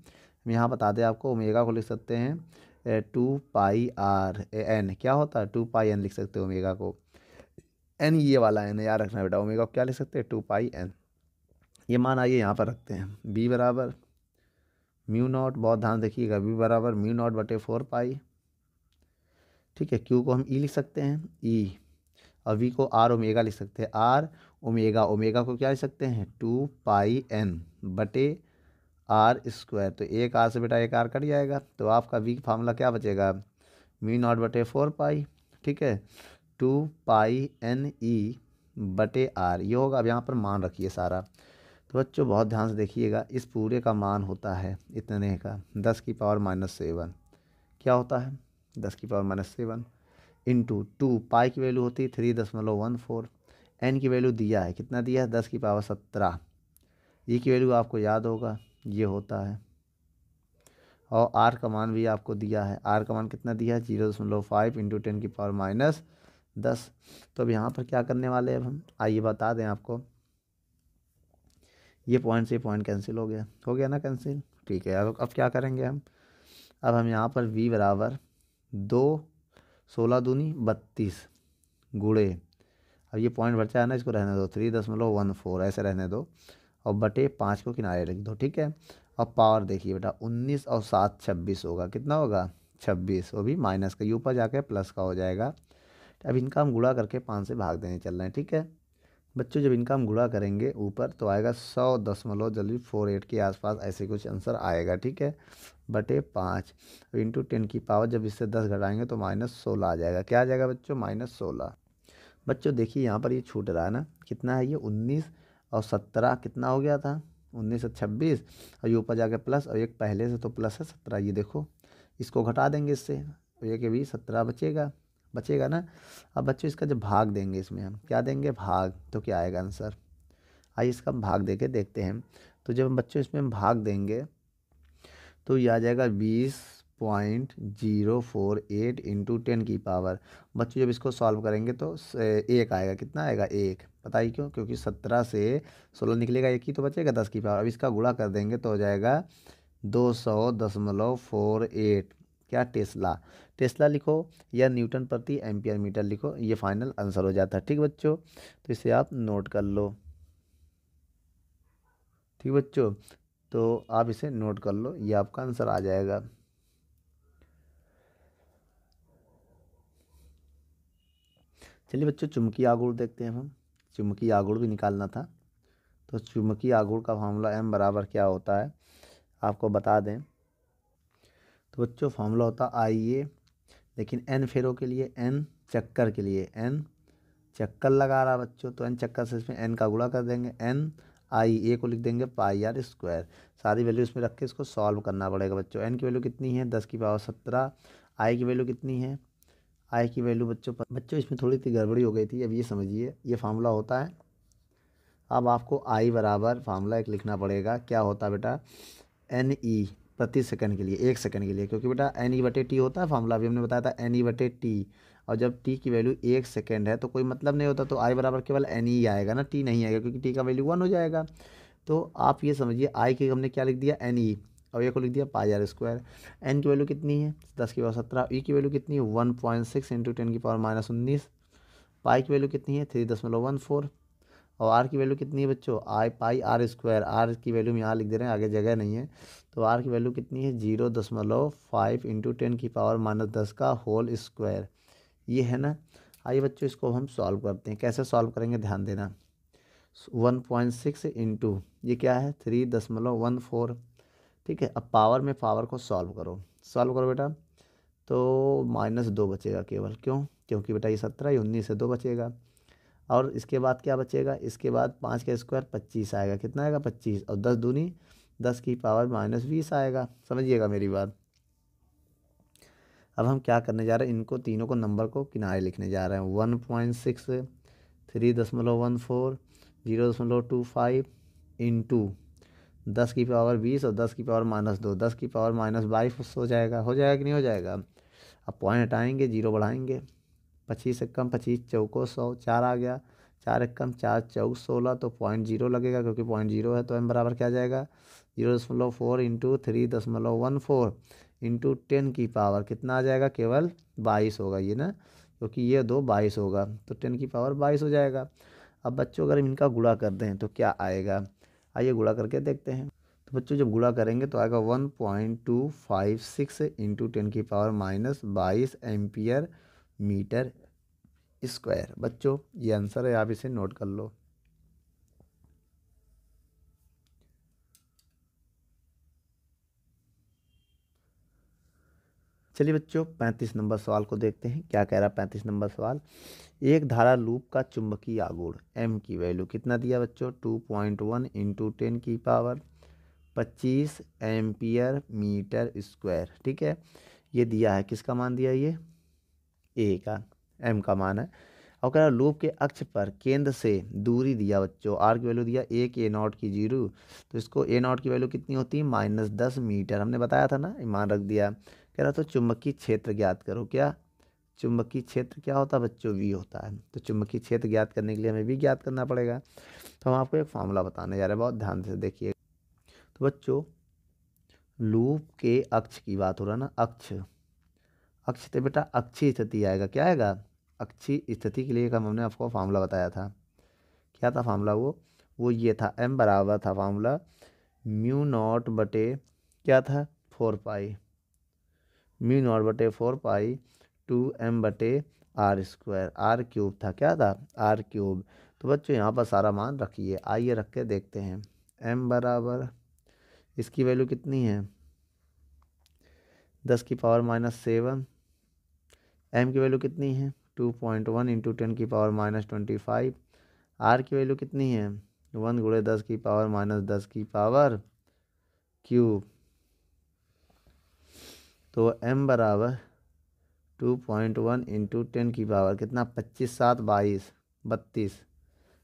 यहाँ बता दें आपको, ओमेगा को लिख सकते हैं 2 पाई आर एन, क्या होता है 2 पाई एन लिख सकते हैं ओमेगा को, एन ये वाला एन याद रखना बेटा, ओमेगा को क्या लिख सकते हैं 2 पाई एन। ये मान आइए यहाँ पर रखते हैं, बी बराबर म्यू नॉट, बहुत ध्यान देखिएगा, बी बराबर म्यू नॉट बटे 4 पाई, ठीक है, क्यू को हम ई लिख सकते हैं ई, और वी को आर ओमेगा लिख सकते हैं आर ओमेगा, ओमेगा को क्या लिख सकते हैं 2 पाई एन बटे आर स्क्वायर, तो एक आर से बेटा एक आर कट जाएगा, तो आपका वी का फार्मूला क्या बचेगा, म्यू नॉट बटे 4 पाई, ठीक है, 2 पाई एन ई बटे आर, ये होगा। अब यहाँ पर मान रखिए सारा, तो बच्चों बहुत ध्यान से देखिएगा, इस पूरे का मान होता है इतने का 10 की पावर -7, क्या होता है 10 की पावर -7 इंटू 2 पाई की वैल्यू होती है 3.14, एन की वैल्यू दिया है, कितना दिया है 10 की पावर 17, ये की वैल्यू आपको याद होगा ये होता है, और आर का मान भी आपको दिया है, आर का मान कितना दिया है 0.5 इंटू 10 की पावर -10। तो अब यहाँ पर क्या करने वाले हैं अब हम, आइए बता दें आपको, ये पॉइंट से पॉइंट कैंसिल हो गया ना कैंसिल, ठीक है। अब क्या करेंगे हम, अब हम यहाँ पर v बराबर 2 16 दूनी 32 गुणे, अब ये पॉइंट बचा है ना, इसको रहने दो 3.14 ऐसे रहने दो, और बटे 5 को किनारे लिख दो, ठीक है। अब पावर देखिए बेटा 19 और 7 26 होगा, कितना होगा 26, वो भी माइनस का, ऊपर जाके प्लस का हो जाएगा। अब इनका हम गुणा करके 5 से भाग देने चल रहे हैं, ठीक है बच्चों, जब इनका हम गुणा करेंगे ऊपर तो आएगा 100.48 के आसपास, ऐसे कुछ आंसर आएगा, ठीक है, बटे 5 इंटू 10 की पावर, जब इससे 10 घटाएंगे तो -16 आ जाएगा, क्या आ जाएगा बच्चों -16। बच्चों देखिए यहाँ पर ये छूट रहा है ना, कितना है ये 19 और 17 कितना हो गया था 19 और 26, और ये ऊपर जाके प्लस, और एक पहले से तो प्लस है 17, ये देखो इसको घटा देंगे इससे, तो ये के भी 17 बचेगा ना। अब बच्चों इसका जब भाग देंगे, इसमें हम क्या देंगे भाग, तो क्या आएगा आंसर, आइए इसका हम भाग दे के देखते हैं। तो जब हम बच्चों इसमें हम भाग देंगे तो ये आ जाएगा 20.048 इंटू 10 की पावर। बच्चों जब इसको सॉल्व करेंगे तो एक आएगा, कितना आएगा एक, बताइए क्यों, क्योंकि 17 से 16 निकलेगा, एक ही तो बचेगा 10 की पावर। अब इसका गुणा कर देंगे तो हो जाएगा 200.48, क्या टेस्ला लिखो या न्यूटन प्रति एम्पियर मीटर लिखो, ये फाइनल आंसर हो जाता है, ठीक बच्चों, तो इसे आप नोट कर लो, ठीक बच्चों, तो आप इसे नोट कर लो, ये आपका आंसर आ जाएगा। चलिए बच्चों चुंबकीय आघूर्ण देखते हैं हम, चुंबकीय आघूर्ण भी निकालना था, तो चुंबकीय आघूर्ण का फार्मूला m बराबर क्या होता है आपको बता दें, तो बच्चों फार्मूला होता है आइए, लेकिन n फेरों के लिए, n चक्कर के लिए, n चक्कर लगा रहा बच्चों, तो n चक्कर से इसमें n का गुणा कर देंगे, n आई ए को लिख देंगे पाई आर स्क्वायर, सारी वैल्यू इसमें रख के इसको सॉल्व करना पड़ेगा बच्चों। n की वैल्यू कितनी है 10 की पावर 17, आई की वैल्यू कितनी है, आई की वैल्यू बच्चों इसमें थोड़ी सी गड़बड़ी हो गई थी, अब ये समझिए ये फार्मूला होता है, अब आपको आई बराबर फार्मूला एक लिखना पड़ेगा, क्या होता है बेटा एन ई प्रति सेकंड के लिए, एक सेकंड के लिए, क्योंकि बेटा एन ई बटे टी होता है फार्मूला, अभी हमने बताया था एन ई बटे टी, और जब टी की वैल्यू एक सेकंड है तो कोई मतलब नहीं होता, तो आई बराबर केवल एन ई आएगा ना, टी नहीं आएगा, क्योंकि टी का वैल्यू 1 हो जाएगा। तो आप ये समझिए आई की हमने क्या लिख दिया एन ई, और ये को लिख दिया पाई आर स्क्वायर, एन की वैल्यू कितनी है 10 की पावर 17, ई की वैल्यू कितनी है 1.6 इंटू 10 की पावर -19, पाई की वैल्यू कितनी है 3.14, और आर की वैल्यू कितनी है बच्चों पाई आर स्क्वायर, आर की वैल्यू हम यहाँ लिख दे रहे हैं, आगे जगह नहीं है, तो आर की वैल्यू कितनी है 0.5 इंटू 10 की पावर -10 का होल स्क्वायर, ये है ना। आइए बच्चों इसको हम सॉल्व करते हैं, कैसे सॉल्व करेंगे ध्यान देना, 1.6 इंटू ये क्या है 3.14, ठीक है। अब पावर में पावर को सॉल्व करो बेटा, तो -2 बचेगा केवल, क्योंकि बेटा ये 17 ये 19 से 2 बचेगा, और इसके बाद क्या बचेगा, इसके बाद 5 का स्क्वायर 25 आएगा, कितना आएगा 25, और 10 दूनी 10 की पावर -20 आएगा। समझिएगा मेरी बात। अब हम क्या करने जा रहे हैं, इनको तीनों को नंबर को किनारे लिखने जा रहे हैं। 1.6 3.14 0.25 इंटू 10 की पावर 20 और 10 की पावर -2, 10 की पावर -22 हो जाएगा कि नहीं हो जाएगा। अब पॉइंट हटाएंगे, जीरो बढ़ाएंगे, 25 एक कम 25 चौको 100, 4 आ गया, 4 एक कम 4 चौक 16, तो पॉइंट जीरो लगेगा क्योंकि पॉइंट जीरो है। तो m बराबर क्या आ जाएगा 0.4 इंटू 3.14 इंटू 10 की पावर कितना आ जाएगा, केवल 22 होगा ये ना, क्योंकि ये 2 22 होगा, तो 10 की पावर 22 हो जाएगा। अब बच्चों अगर हम इनका गुणा कर दें तो क्या आएगा, आइए गुणा करके देखते हैं। तो बच्चों जब गुणा करेंगे तो आएगा 1.256 इंटू 10 की पावर -22 एम्पियर मीटर स्क्वायर। बच्चों ये आंसर है, आप इसे नोट कर लो। चलिए बच्चों 35 नंबर सवाल को देखते हैं, क्या कह रहा है 35 नंबर सवाल। एक धारा लूप का चुंबकीय आघूर्ण m की वैल्यू कितना दिया बच्चों, 2.1 इंटू 10 की पावर 25 एम्पियर मीटर स्क्वायर। ठीक है, ये दिया है, किसका मान दिया, ये ए का, m का मान है। और कह रहा लूप के अक्ष पर केंद्र से दूरी दिया बच्चों, आर की वैल्यू दिया 1 a0 की 0, तो इसको a0 की वैल्यू कितनी होती है -10 मीटर, हमने बताया था ना, ईमान रख दिया। कह रहा तो चुंबकीय क्षेत्र ज्ञात करो, क्या चुंबकीय क्षेत्र क्या होता है बच्चों, v होता है। तो चुंबकीय क्षेत्र ज्ञात करने के लिए हमें v ज्ञात करना पड़ेगा। तो हम आपको एक फॉर्मूला बताने जा रहे हैं, बहुत ध्यान से देखिए। तो बच्चों लूप के अक्ष की बात हो रहा है ना, अक्ष अक्ष तो बेटा अक्षीय स्थिति आएगा, क्या आएगा, अक्षीय स्थिति के लिए एक हमने आपको फार्मूला बताया था। क्या था फार्मूला, वो ये था, m बराबर था फार्मूला μ0 बटे क्या था 4 पाई, μ0 बटे 4 पाई 2m बटे r स्क्वायर, r क्यूब था, क्या था r क्यूब। तो बच्चों यहाँ पर सारा मान रखिए, आइए रख के देखते हैं। m बराबर इसकी वैल्यू कितनी है 10 की पावर -7, m की वैल्यू कितनी है 2.1 इंटू 10 की पावर -25, r की वैल्यू कितनी है 1 गुणे 10 की पावर -10 की पावर क्यूब। तो m बराबर 2.1 इंटू 10 की पावर कितना 25 7 22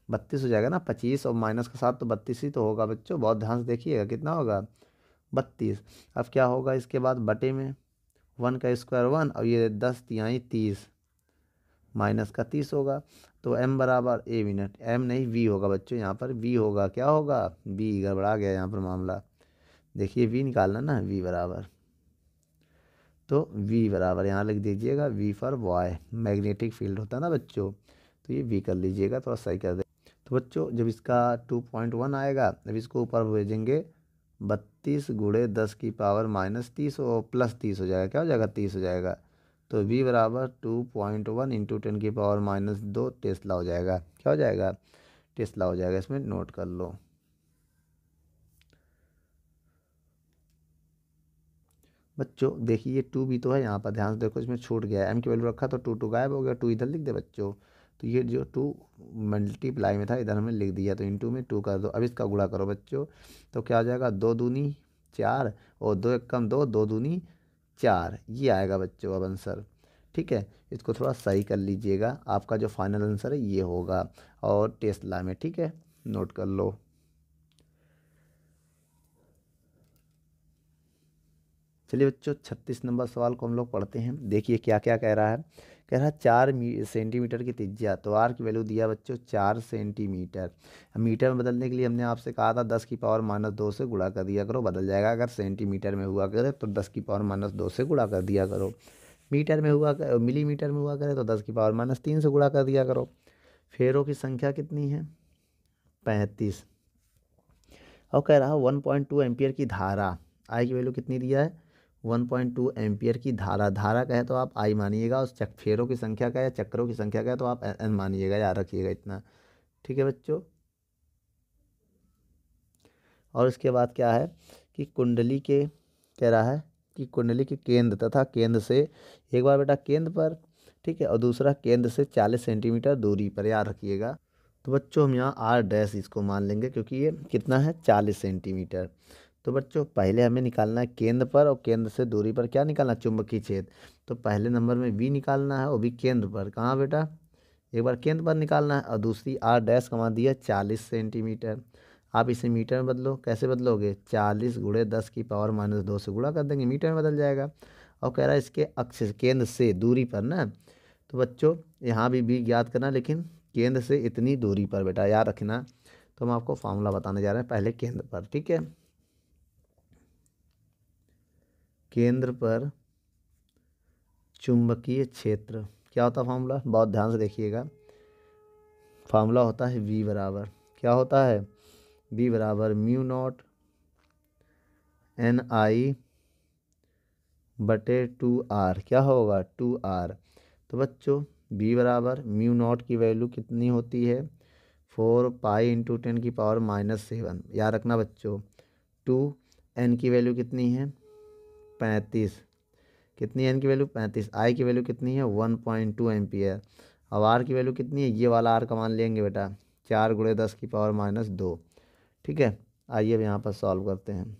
32 हो जाएगा ना, 25 और माइनस का 7 तो 32 ही तो होगा बच्चों, बहुत ध्यान से देखिएगा कितना होगा 32। अब क्या होगा इसके बाद बटे में 1 का स्क्वायर 1 और ये 10 तिहाई 30 माइनस का 30 होगा। तो m बराबर ए मिनट m नहीं v होगा बच्चों, यहाँ पर v होगा, क्या होगा v, गड़बड़ा गया यहाँ पर मामला, देखिए v निकालना ना, v बराबर, तो v बराबर यहाँ लिख दीजिएगा v for boy, magnetic field होता है ना बच्चों, तो ये v कर लीजिएगा, थोड़ा सही कर दे। तो बच्चों जब इसका 2.1 आएगा, जब इसको ऊपर भेजेंगे 32 गुणे 10 की पावर -30 और +30 हो जाएगा, क्या हो जाएगा 30 हो जाएगा। तो v बराबर 2.1 इंटू 10 की पावर -2 टेस्ला हो जाएगा, क्या हो जाएगा टेस्ला हो जाएगा, इसमें नोट कर लो। बच्चों देखिए ये 2 भी तो है यहाँ पर, ध्यान से देखो, इसमें छूट गया है, m की वैल्यू रखा तो 2 गायब हो गया, 2 इधर लिख दे बच्चों। तो ये जो 2 मल्टीप्लाई में था इधर हमने लिख दिया, तो इंटू में 2 कर दो। अब इसका गुणा करो बच्चों, तो क्या हो जाएगा 2 दूनी 4 और 2 एक कम 2, 2 दूनी 4, ये आएगा बच्चों अब आंसर। ठीक है, इसको थोड़ा सही कर लीजिएगा, आपका जो फाइनल आंसर है ये होगा, और टेस्ला में। ठीक है, नोट कर लो। चलिए बच्चों 36 नंबर सवाल को हम लोग पढ़ते हैं, देखिए क्या क्या कह रहा है। कह रहा है 4 सेंटीमीटर की त्रिज्या, तो आर की वैल्यू दिया बच्चों 4 सेंटीमीटर। मीटर में बदलने के लिए हमने आपसे कहा था 10 की पावर -2 से गुणा कर दिया करो, बदल जाएगा। अगर सेंटीमीटर में हुआ करे तो 10 की पावर -2 से गुणा कर दिया करो, मीटर में हुआ मिलीमीटर में हुआ करे तो 10 की पावर -3 से गुणा कर दिया करो। फेरों की संख्या कितनी है 35। और कह रहा है 1.2 एम्पियर की धारा, आई की वैल्यू कितनी दिया है 1.2 एम्पियर की धारा, धारा कहे तो आप आई मानिएगा, और फेरों की संख्या का या चक्रों की संख्या का है तो आप एन मानिएगा, याद रखिएगा इतना। ठीक है बच्चों, और इसके बाद क्या है कि कुंडली के, कह रहा है कि कुंडली के केंद्र तथा केंद्र से, एक बार बेटा केंद्र पर, ठीक है, और दूसरा केंद्र से 40 सेंटीमीटर दूरी पर, याद रखिएगा। तो बच्चों हम यहाँ आर डैश इसको मान लेंगे क्योंकि ये कितना है 40 सेंटीमीटर। तो बच्चों पहले हमें निकालना है केंद्र पर, और केंद्र से दूरी पर क्या निकालना है, चुंबकीय क्षेत्र। तो पहले नंबर में वी निकालना है, और भी केंद्र पर। कहाँ बेटा, एक बार केंद्र पर निकालना है, और दूसरी आर डैश का मान दिया 40 सेंटीमीटर। आप इसे मीटर में बदलो, कैसे बदलोगे, 40 गुणे 10⁻⁻2 से गुणा कर देंगे, मीटर में बदल जाएगा। और कह रहा है इसके अक्ष केंद्र से दूरी पर ना, तो बच्चों यहाँ भी ज्ञात करना, लेकिन केंद्र से इतनी दूरी पर बेटा, याद रखना। तो हम आपको फार्मूला बताने जा रहे हैं पहले केंद्र पर, ठीक है। केंद्र पर चुंबकीय क्षेत्र क्या होता है फार्मूला, बहुत ध्यान से देखिएगा। फार्मूला होता है V बराबर, क्या होता है, V बराबर म्यू नॉट NI बटे 2R, क्या होगा 2R। तो बच्चों V बराबर म्यू नॉट की वैल्यू कितनी होती है, 4 पाई इंटू 10⁻⁻7। याद रखना बच्चों, 2 N की वैल्यू कितनी है 35, कितनी N की वैल्यू 35, I की वैल्यू कितनी है 1.2 एम्पियर, अब R की वैल्यू कितनी है, ये वाला R का मान लेंगे बेटा 4 गुणे 10⁻⁻2, ठीक है। आइए अब यहाँ पर सॉल्व करते हैं।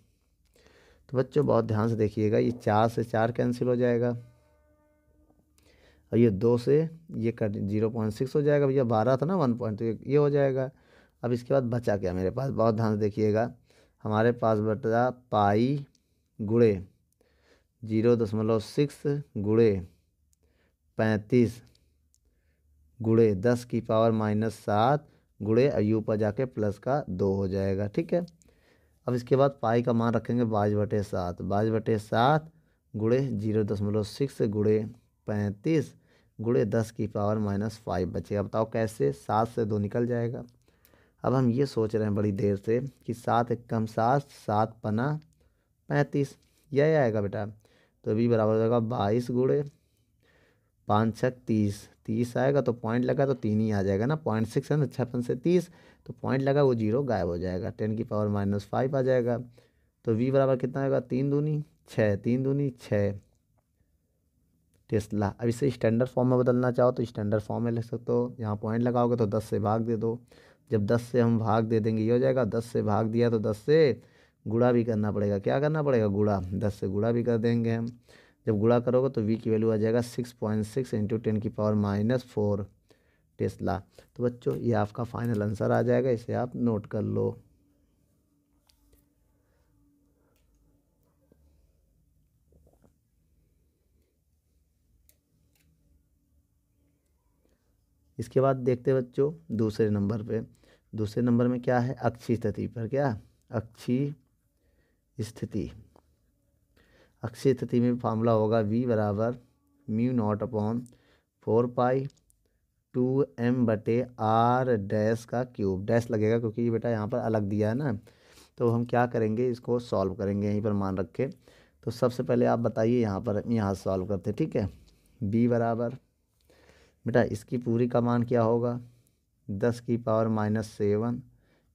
तो बच्चों बहुत ध्यान से देखिएगा, ये 4 से 4 कैंसिल हो जाएगा, और ये 2 से ये कट 0.6 हो जाएगा, भैया 12 था ना 1 पॉइंट, तो ये हो जाएगा। अब इसके बाद बचा क्या मेरे पास, बहुत ध्यान से देखिएगा, हमारे पास बचा पाई गुणे 0.6 गुणे 35 गुणे 10⁻⁻7 गुणे, यू पर जाके प्लस का 2 हो जाएगा, ठीक है। अब इसके बाद पाई का मान रखेंगे 22/7, 22/7 गुणे 0.6 गुणे 35 गुणे 10⁻⁻5 बचेगा। बताओ कैसे, 7 से 2 निकल जाएगा। अब हम ये सोच रहे हैं बड़ी देर से कि 7 एकम 7, 7 पना 35, यह आएगा बेटा। तो भी बराबर हो जाएगा 22 गुणे 5 6 30, 30 आएगा, तो पॉइंट लगा तो 3 ही आ जाएगा ना, 0.6 है ना, 6 से 30, तो पॉइंट लगा वो 0 गायब हो जाएगा, 10⁻⁻5 आ जाएगा। तो v बराबर कितना आएगा, 3 दूनी 6, 3 दूनी 6 टेस्ला। अब इसे स्टैंडर्ड फॉर्म में बदलना चाहो तो स्टैंडर्ड फॉर्म में लिख सकते हो, यहाँ पॉइंट लगाओगे तो 10 से भाग दे दो, जब 10 से हम भाग दे देंगे ये हो जाएगा, 10 से भाग दिया तो 10 से गुणा भी करना पड़ेगा, क्या करना पड़ेगा, गुणा, 10 से गुणा भी कर देंगे हम। जब गुणा करोगे तो v की वैल्यू आ जाएगा 6.6 इंटू 10⁻⁻4 टेस्ला। तो बच्चों ये आपका फाइनल आंसर आ जाएगा, इसे आप नोट कर लो। इसके बाद देखते हैं बच्चों दूसरे नंबर पे, दूसरे नंबर में क्या है, अक्षीय स्थिति पर, क्या अक्षीय स्थिति। अक्षीय स्थिति में फार्मूला होगा v बराबर म्यू नॉट अपॉन 4 पाई 2m बटे r डैश का क्यूब, डैश लगेगा क्योंकि ये बेटा यहाँ पर अलग दिया है ना। तो हम क्या करेंगे, इसको सॉल्व करेंगे यहीं पर मान रखे। तो सबसे पहले आप बताइए, यहाँ पर यहाँ सॉल्व करते, ठीक है। b बराबर बेटा इसकी पूरी का मान क्या होगा 10⁻⁻7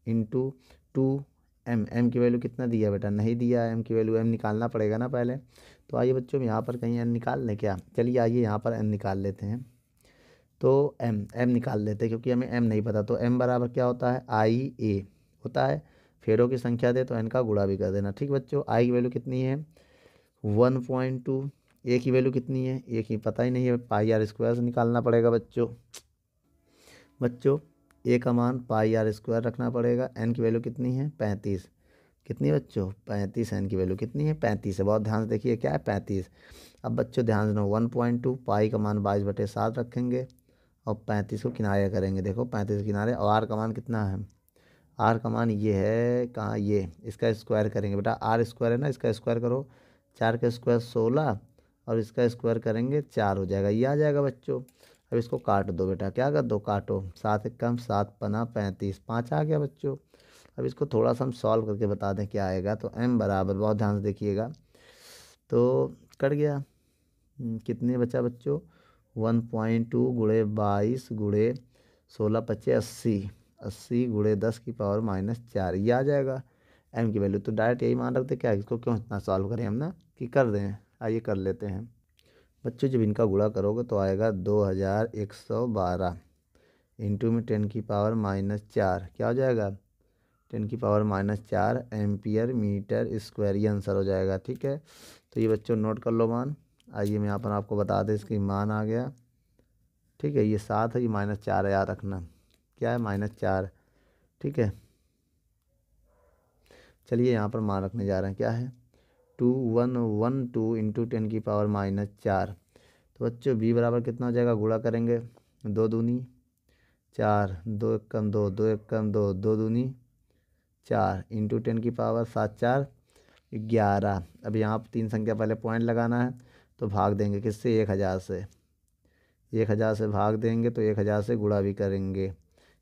इंटू 2m, m की वैल्यू कितना दिया बेटा, नहीं दिया, m की वैल्यू m निकालना पड़ेगा ना पहले। तो आइए बच्चों हम यहाँ पर कहीं n निकाल लें क्या, चलिए आइए यहाँ पर n निकाल लेते हैं। तो m निकाल लेते हैं क्योंकि हमें m नहीं पता। तो m बराबर क्या होता है, आई ए होता है, फेरों की संख्या दे तो n का गुणा भी कर देना, ठीक बच्चों। i की वैल्यू कितनी है 1.2, ए की वैल्यू कितनी है, ए की पता ही नहीं है, पाई आर स्क्वायर से निकालना पड़ेगा बच्चों। ए का मान पाई आर स्क्वायर रखना पड़ेगा। एन की वैल्यू कितनी है 35, कितनी है बच्चों 35, एन की वैल्यू कितनी है 35 है, बहुत ध्यान से देखिए क्या है 35। अब बच्चों ध्यान देना 1.2 पाई का मान 22/7 रखेंगे और 35 को किनारे करेंगे, देखो 35 किनारे, और आर का मान कितना है, आर का मान ये है कहाँ, ये इसका स्क्वायर करेंगे बेटा, आर स्क्वायर है ना, इसका स्क्वायर करो, 4 का स्क्वायर 16 और इसका स्क्वायर करेंगे 4 हो जाएगा, ये आ जाएगा बच्चों। अब इसको काट दो बेटा, क्या कर दो, काटो, 7 एकम 7 पना 35, 5 आ गया बच्चों। अब इसको थोड़ा सा हम सॉल्व करके बता दें क्या आएगा। तो m बराबर, बहुत ध्यान से देखिएगा, तो कट गया, कितने बचा बच्चों 1.2 गुणे 22 गुणे 16 पच्चे 80, 80 गुणे 10⁻⁻4 ये आ जाएगा m की वैल्यू। तो डायरेक्ट यही मान रखते क्या, इसको क्यों इतना सॉल्व करें हम ना, कि कर दें, आइए कर लेते हैं। बच्चों जब इनका गुणा करोगे तो आएगा 2112 इंटू में 10 की पावर -4, क्या हो जाएगा 10 की पावर -4 एम्पियर मीटर स्क्वायर, ये आंसर हो जाएगा। ठीक है, तो ये बच्चों नोट कर लो मान। आइए मैं यहाँ पर आपको बता दें, इसकी मान आ गया। ठीक है, ये 7 है, ये -4 है, याद रखना क्या है -4। ठीक है, चलिए यहाँ पर मान रखने जा रहे हैं, क्या है 2112 इंटू 10 की पावर -4। तो बच्चों बी बराबर कितना हो जाएगा, गुणा करेंगे 2 दूनी 4, 2 एकम 2, 2 एकम 2, 2 दूनी 4 इंटू 10 की पावर 7 4 11। अब यहाँ पर 3 संख्या पहले पॉइंट लगाना है, तो भाग देंगे किससे, 1000 से। 1000 से भाग देंगे तो 1000 से गुणा भी करेंगे।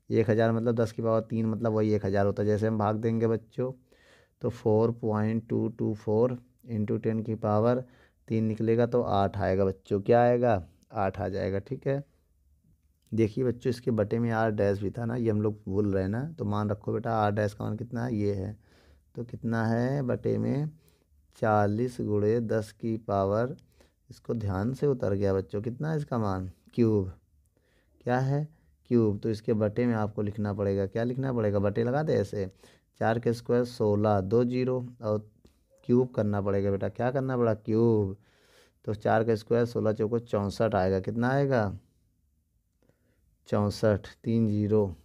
1000 मतलब 10 की पावर 3, मतलब वही 1000 होता है। जैसे हम भाग देंगे बच्चों तो 4.224 इंटू 10 की पावर 3 निकलेगा तो 8 आएगा बच्चों, क्या आएगा 8 आ जाएगा। ठीक है, देखिए बच्चों इसके बटे में आर डैश भी था ना, ये हम लोग भूल रहे हैं ना, तो मान रखो बेटा आर डैश का मान कितना है, ये है। तो कितना है बटे में 40 गुणे 10 की पावर, इसको ध्यान से उतर गया बच्चों, कितना है इसका मान, क्यूब, क्या है क्यूब। तो इसके बटे में आपको लिखना पड़ेगा, क्या लिखना पड़ेगा, बटे लगा दे ऐसे, 4 के स्क्वायर 16, 2 जीरो, और क्यूब करना पड़ेगा बेटा, क्या करना पड़ा, क्यूब। तो 4 का स्क्वायर 16 चौको 64 आएगा, कितना आएगा 64, 3 जीरो।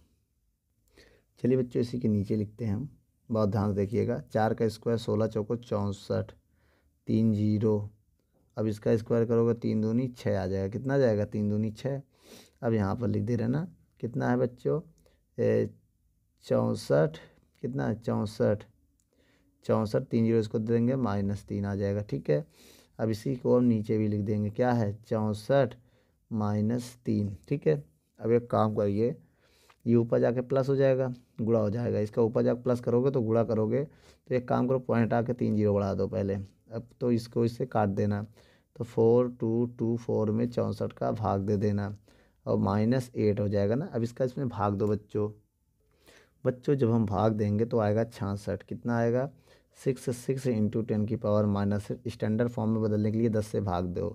चलिए बच्चों इसी के नीचे लिखते हैं हम, बहुत ध्यान से देखिएगा। 4 का स्क्वायर 16 चौको 64, 3 जीरो। अब इसका स्क्वायर करोगे 3 दूनी 6 आ जाएगा, कितना आ जाएगा 3 दूनी 6। अब यहाँ पर लिख दे रहे ना, कितना है बच्चों 64, कितना है 64, 64, 3 जीरो इसको दे देंगे -3 आ जाएगा। ठीक है, अब इसी को हम नीचे भी लिख देंगे, क्या है 64 -3। ठीक है, अब एक काम करिए, ये ऊपर जाके प्लस हो जाएगा, गुणा हो जाएगा, इसका ऊपर जाकर प्लस करोगे तो गुणा करोगे। तो एक काम करो, पॉइंट आके 3 जीरो बढ़ा दो पहले, अब तो इसको इससे काट देना। तो 4224 में 64 का भाग दे देना और -8 हो जाएगा ना। अब इसका इसमें भाग दो बच्चों। बच्चों जब हम भाग देंगे तो आएगा 66, कितना आएगा 6 इंटू 10 की पावर -6। स्टैंडर्ड फॉर्म में बदलने के लिए 10 से भाग दो,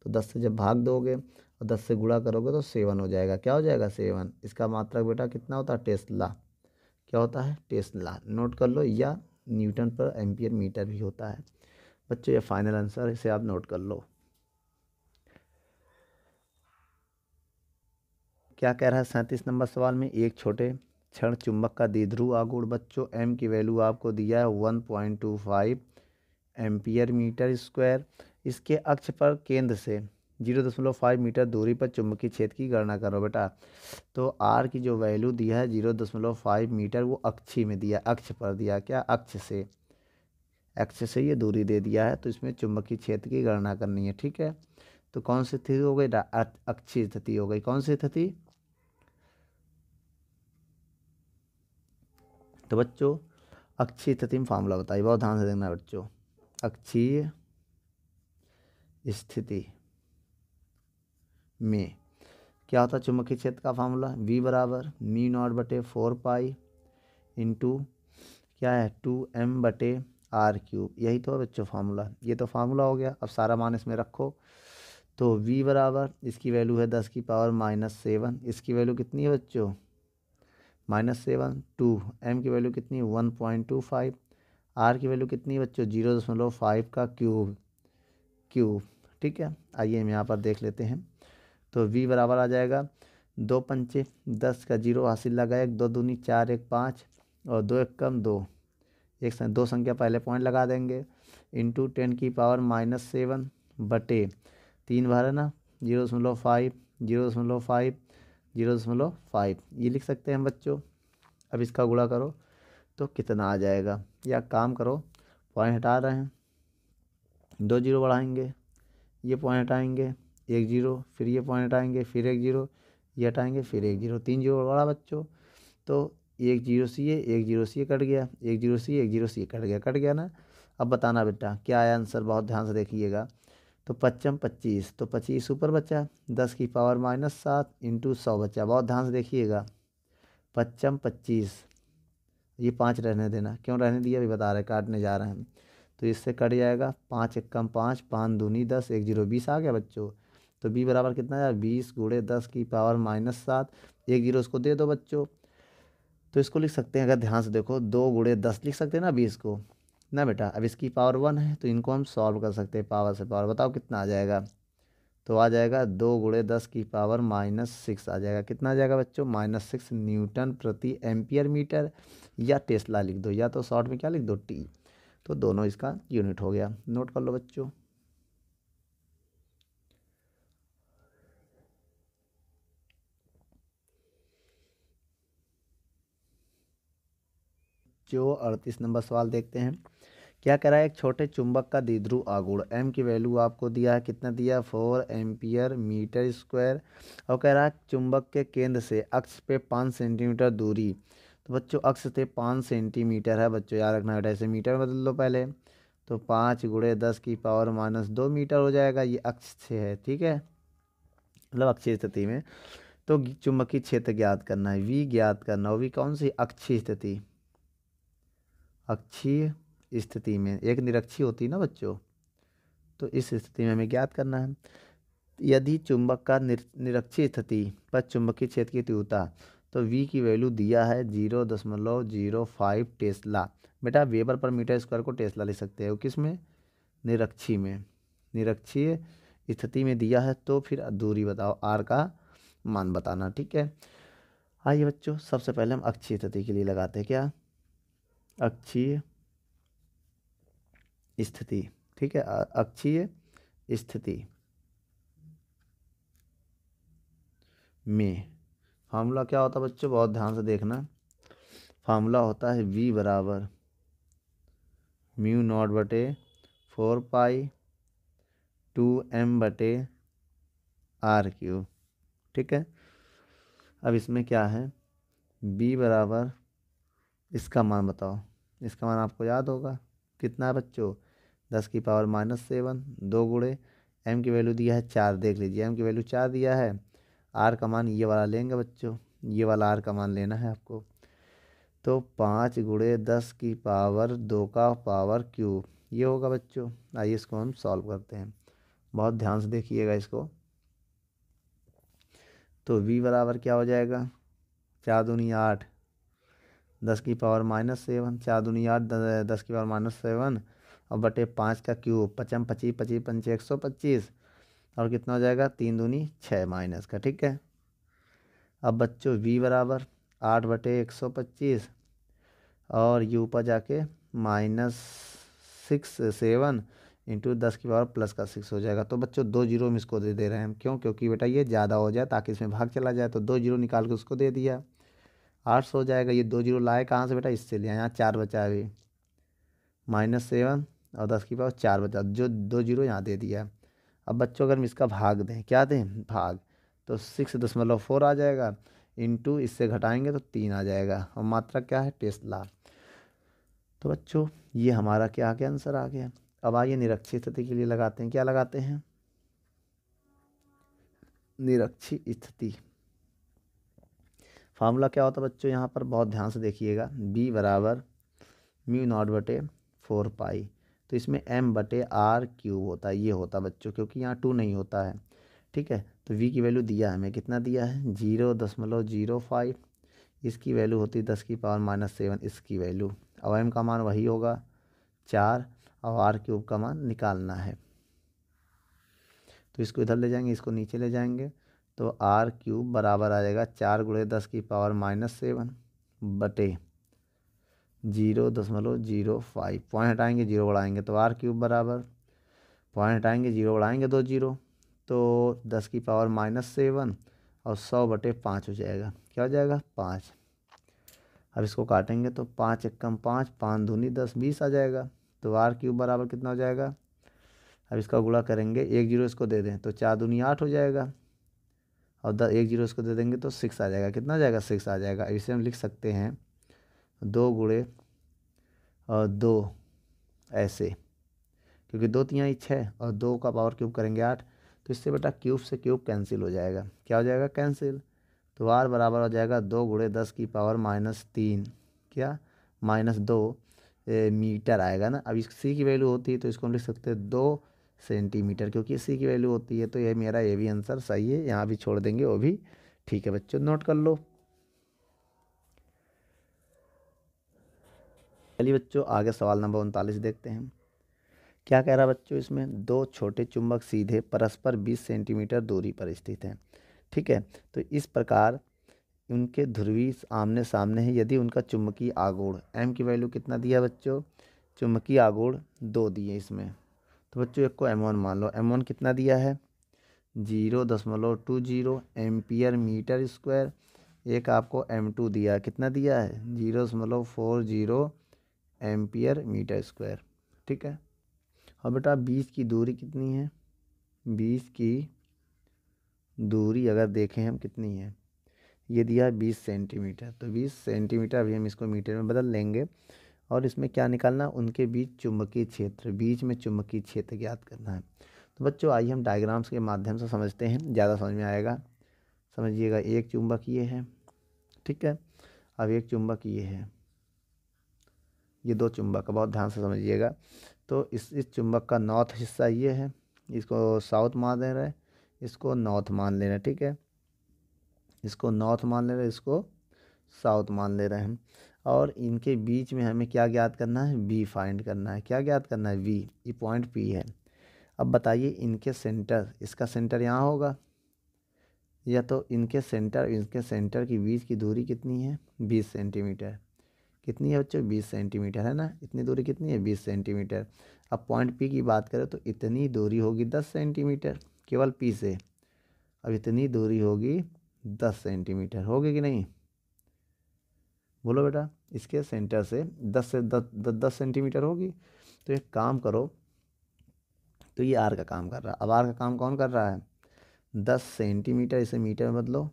तो 10 से जब भाग दोगे और 10 से गुणा करोगे तो 7 हो जाएगा, क्या हो जाएगा 7। इसका मात्रक बेटा कितना होता है, टेस्ला, क्या होता है टेस्ला, नोट कर लो, या न्यूटन पर एम्पियर मीटर भी होता है। बच्चों ये फाइनल आंसर, इसे आप नोट कर लो। क्या कह रहा है 37 नंबर सवाल में, एक छोटे क्षण चुंबक का द्विध्रुव आघूर्ण बच्चों एम की वैल्यू आपको दिया है 1.25 एम्पियर मीटर स्क्वायर। इसके अक्ष पर केंद्र से 0.5 मीटर दूरी पर चुंबकीय क्षेत्र की गणना करो बेटा। तो आर की जो वैल्यू दिया है 0.5 मीटर, वो अक्षी में दिया, अक्ष पर दिया, क्या अक्ष से ये दूरी दे दिया है। तो इसमें चुंबकीय क्षेत्र की गणना करनी है। ठीक है, तो कौन सी स्थिति हो गई, अक्षीय स्थिति हो गई, कौन सी स्थिति। तो बच्चों अक्षीय स्थिति में फार्मूला बताइए, बहुत ध्यान से देखना बच्चों। अक्षीय स्थिति में क्या होता है चुंबकीय क्षेत्र का फार्मूला, V बराबर मी नॉट बटे 4 इंटू क्या है 2m/r³। यही तो है बच्चों फार्मूला, ये तो फार्मूला हो गया। अब सारा मान इसमें रखो, तो V बराबर इसकी वैल्यू है 10 की पावर -7, इसकी वैल्यू कितनी है बच्चों -7, 2m की वैल्यू कितनी 1.25, r की वैल्यू कितनी है बच्चों 0.5 का क्यूब। ठीक है, आइए हम यहाँ पर देख लेते हैं। तो v बराबर आ जाएगा 2 पंचे 10 का 0 हासिल लगा, 1 2 दूनी 4 1 5 और 2 एकम 2, दो संख्या पहले पॉइंट लगा देंगे, इंटू 10 की पावर -7 बटे 3 बार है ना 0.5 0.5 0.5, ये लिख सकते हैं बच्चों। अब इसका गुणा करो तो कितना आ जाएगा, या काम करो पॉइंट हटा रहे हैं, 2 जीरो बढ़ाएंगे, ये पॉइंट हटाएंगे 1 जीरो, फिर ये पॉइंट हटाएंगे, फिर 1 जीरो, ये हटाएंगे, फिर 1 जीरो, 3 जीरो बढ़ा बच्चों। तो 1 जीरो से ये 1 जीरो से ये कट गया, 1 जीरो से 1 जीरो से ये कट गया ना। अब बताना बेटा क्या आया आंसर, बहुत ध्यान से देखिएगा। तो 5 25, तो 25 ऊपर बचा, 10 की पावर -7 इंटू 100 बचा, बहुत ध्यान से देखिएगा। 5 25, ये 5 रहने देना, क्यों रहने दिया अभी बता रहे, काटने जा रहे हैं। तो इससे कट जाएगा 5 एकम 5, 5 दूनी 10, 1 जीरो 20 आ गया बच्चों। तो b बराबर कितना आया 20 गुणे 10 की पावर -7, 1 जीरो उसको दे दो बच्चों। तो इसको लिख सकते हैं, अगर ध्यान से देखो 2 गुणे 10 लिख सकते हैं ना 20 को ना बेटा। अब इसकी पावर 1 है तो इनको हम सॉल्व कर सकते हैं पावर से पावर। बताओ कितना आ जाएगा। तो आ जाएगा 2 गुणे 10 की पावर -6 आ जाएगा। कितना आ जाएगा बच्चों -6 न्यूटन प्रति एम्पियर मीटर, या टेस्ला लिख दो, या तो शॉर्ट में क्या लिख दो टी। तो दोनों इसका यूनिट हो गया, नोट कर लो बच्चों। जो 38 नंबर सवाल देखते हैं। क्या कह रहा है, एक छोटे चुंबक का द्विध्रुव आघूर्ण m की वैल्यू आपको दिया है, कितना दिया 4 एम्पियर मीटर स्क्वायर, और कह रहा है चुंबक के केंद्र से अक्ष पे 5 सेंटीमीटर दूरी। तो बच्चों अक्ष से 5 सेंटीमीटर है बच्चों, याद रखना बेटा, ऐसे मीटर में बदल लो पहले। तो 5 गुणे 10 की पावर -2 मीटर हो जाएगा, ये अक्ष से है, ठीक है, मतलब अक्षीय स्थिति में। तो चुंबकीय क्षेत्र ज्ञात करना है, v ज्ञात करना, वो भी कौन सी अक्षीय स्थिति, अक्षीय स्थिति में, एक निरक्षीय होती है ना बच्चों, तो इस स्थिति में हमें ज्ञात करना है। यदि चुंबक का निरक्षीय स्थिति पर चुंबकीय क्षेत्र की तीव्रता, तो v की वैल्यू दिया है 0.05 टेस्ला। बेटा वेबर पर मीटर स्क्वायर को टेस्ला लिख सकते हो, किस में, निरक्षीय में, निरक्षीय स्थिति में दिया है। तो फिर दूरी बताओ, r का मान बताना, ठीक है। आइए बच्चों सबसे पहले हम अक्षीय स्थिति के लिए लगाते हैं, क्या अक्षीय स्थिति, ठीक है, अक्षीय स्थिति में फार्मूला क्या होता है बच्चों, बहुत ध्यान से देखना। फार्मूला होता है v बराबर μ0/4 2m/r³, ठीक है। अब इसमें क्या है, b बराबर, इसका मान बताओ, इसका मान आपको याद होगा कितना है बच्चों, 10 की पावर -7, 2 गुणे m की वैल्यू दिया है 4, देख लीजिए m की वैल्यू 4 दिया है, r का मान ये वाला लेंगे बच्चों, ये वाला r का मान लेना है आपको। तो 5 गुणे 10 की पावर 2 का पावर क्यूब, ये होगा बच्चों। आइए इसको हम सॉल्व करते हैं, बहुत ध्यान से देखिएगा इसको। तो v बराबर क्या हो जाएगा, 4 दूनी 8, 10 की पावर -7, 4 दूनी 8, 10 की पावर -7, और बटे 5 का क्यूब, 5 25 25 5 125, और कितना हो जाएगा 3 दूनी 6 माइनस का, ठीक है। अब बच्चों v बराबर 8/125, और ये ऊपर जाके -7 इंटू 10 की पावर प्लस का 6 हो जाएगा। तो बच्चों 2 जीरो हम इसको दे रहे हैं, क्यों, क्योंकि बेटा ये ज़्यादा हो जाए ताकि इसमें भाग चला जाए, तो 2 जीरो निकाल के उसको दे दिया, 800 हो जाएगा। ये 2 जीरो लाए कहाँ से बेटा, इससे लिया, यहाँ 4 बचा अभी, -7 और 10 की पावर 4 बचा, जो 2 जीरो यहाँ दे दिया। अब बच्चों अगर हम इसका भाग दें, क्या दें, भाग, तो 6.4 आ जाएगा, इंटू इससे घटाएंगे तो 3 आ जाएगा, और मात्रा क्या है, टेस्ला। तो बच्चों ये हमारा क्या आ गया, आंसर आ गया। अब आइए निरक्षीय स्थिति के लिए लगाते हैं, क्या लगाते हैं, निरक्षीय स्थिति। फार्मूला क्या होता है बच्चों, यहाँ पर बहुत ध्यान से देखिएगा, b बराबर μ0/4 पाई, तो इसमें m/r³ होता है, ये होता है बच्चों, क्योंकि यहाँ 2 नहीं होता है, ठीक है। तो v की वैल्यू दिया है हमें, कितना दिया है 0.05, इसकी वैल्यू होती है 10 की पावर -7, इसकी वैल्यू, और m का मान वही होगा 4, और r³ का मान निकालना है। तो इसको इधर ले जाएंगे, इसको नीचे ले जाएंगे, तो r³ बराबर आ जाएगा 4 गुणे 10 की पावर -7 बटे 0.05, पॉइंट हटाएंगे 0 बढ़ाएंगे, तो r³ बराबर, पॉइंट हटाएंगे 0 बढ़ाएंगे 2 जीरो, तो 10 की पावर -7 और 100/5 हो जाएगा, क्या हो जाएगा 5। अब इसको काटेंगे तो 5 एकम 5, 5 दूनी 10, 20 आ जाएगा। तो r³ बराबर कितना हो जाएगा, अब इसका गुणा करेंगे, 1 जीरो इसको दे दें तो 4 दूनी 8 हो जाएगा, और 1 जीरो इसको दे देंगे तो 6 आ जाएगा, कितना आ जाएगा 6 आ जाएगा। इसे हम लिख सकते हैं 2 गुणे और 2 ऐसे, क्योंकि 2 तिहाई 6 और 2 का पावर क्यूब करेंगे 8, तो इससे बेटा क्यूब से क्यूब कैंसिल हो जाएगा, क्या हो जाएगा कैंसिल। तो r बराबर हो जाएगा 2 गुणे 10 की पावर -3, क्या -2 मीटर आएगा ना। अब इस सी की वैल्यू होती है तो इसको हम लिख सकते हैं 2 सेंटीमीटर, क्योंकि सी की वैल्यू होती है। तो ये मेरा ये भी आंसर सही है, यहाँ भी छोड़ देंगे वो भी ठीक है बच्चों, नोट कर लो। चलिए बच्चों आगे सवाल नंबर 39 देखते हैं। क्या कह रहा है बच्चों इसमें, दो छोटे चुंबक सीधे परस्पर 20 सेंटीमीटर दूरी पर स्थित हैं। ठीक है, तो इस प्रकार उनके ध्रुवी आमने सामने है यदि उनका चुंबकीय आघूर्ण m की वैल्यू कितना दिया बच्चों, चुंबकीय आघूर्ण 2 दिए इसमें। तो बच्चों एक को m1 मान लो, m1 कितना दिया है 0.20 एम्पियर मीटर स्क्वायर। एक आपको m2 दिया, कितना दिया है 0.40 एम्पियर मीटर स्क्वायर। ठीक है, और बेटा 20 की दूरी कितनी है, 20 की दूरी अगर देखें हम कितनी है, ये दिया है 20 सेंटीमीटर। तो 20 सेंटीमीटर अभी हम इसको मीटर में बदल लेंगे और इसमें क्या निकालना, उनके बीच चुंबकीय क्षेत्र, बीच में चुंबकीय क्षेत्र ज्ञात करना है। तो बच्चों आइए हम डायग्राम्स के माध्यम से समझते हैं, ज़्यादा समझ में आएगा। समझिएगा, एक चुंबक ये है, ठीक है, अब एक चुंबक ये है, ये दो चुंबक, बहुत ध्यान से समझिएगा। तो इस चुंबक का नॉर्थ हिस्सा ये है, इसको साउथ मान ले रहे हैं, इसको नॉर्थ मान ले रहे हैं। ठीक है, इसको नॉर्थ मान ले रहे हैं, इसको साउथ मान ले रहे हैं। और इनके बीच में हमें क्या ज्ञात करना है, वी फाइंड करना है। क्या ज्ञात करना है, वी, ये पॉइंट पी है। अब बताइए इनके सेंटर, इसका सेंटर यहाँ होगा, या तो इनके सेंटर की बीच की दूरी कितनी है 20 सेंटीमीटर। कितनी है बच्चों, 20 सेंटीमीटर है ना, इतनी दूरी कितनी है 20 सेंटीमीटर। अब पॉइंट पी की बात करें तो इतनी दूरी होगी 10 सेंटीमीटर केवल पी से। अब इतनी दूरी होगी 10 सेंटीमीटर, होगी कि नहीं, बोलो बेटा, इसके सेंटर से 10 सेंटीमीटर होगी। तो एक काम करो, तो ये आर का काम कर रहा है। अब आर का काम कौन कर रहा है, 10 सेंटीमीटर, इसे मीटर में बदलो,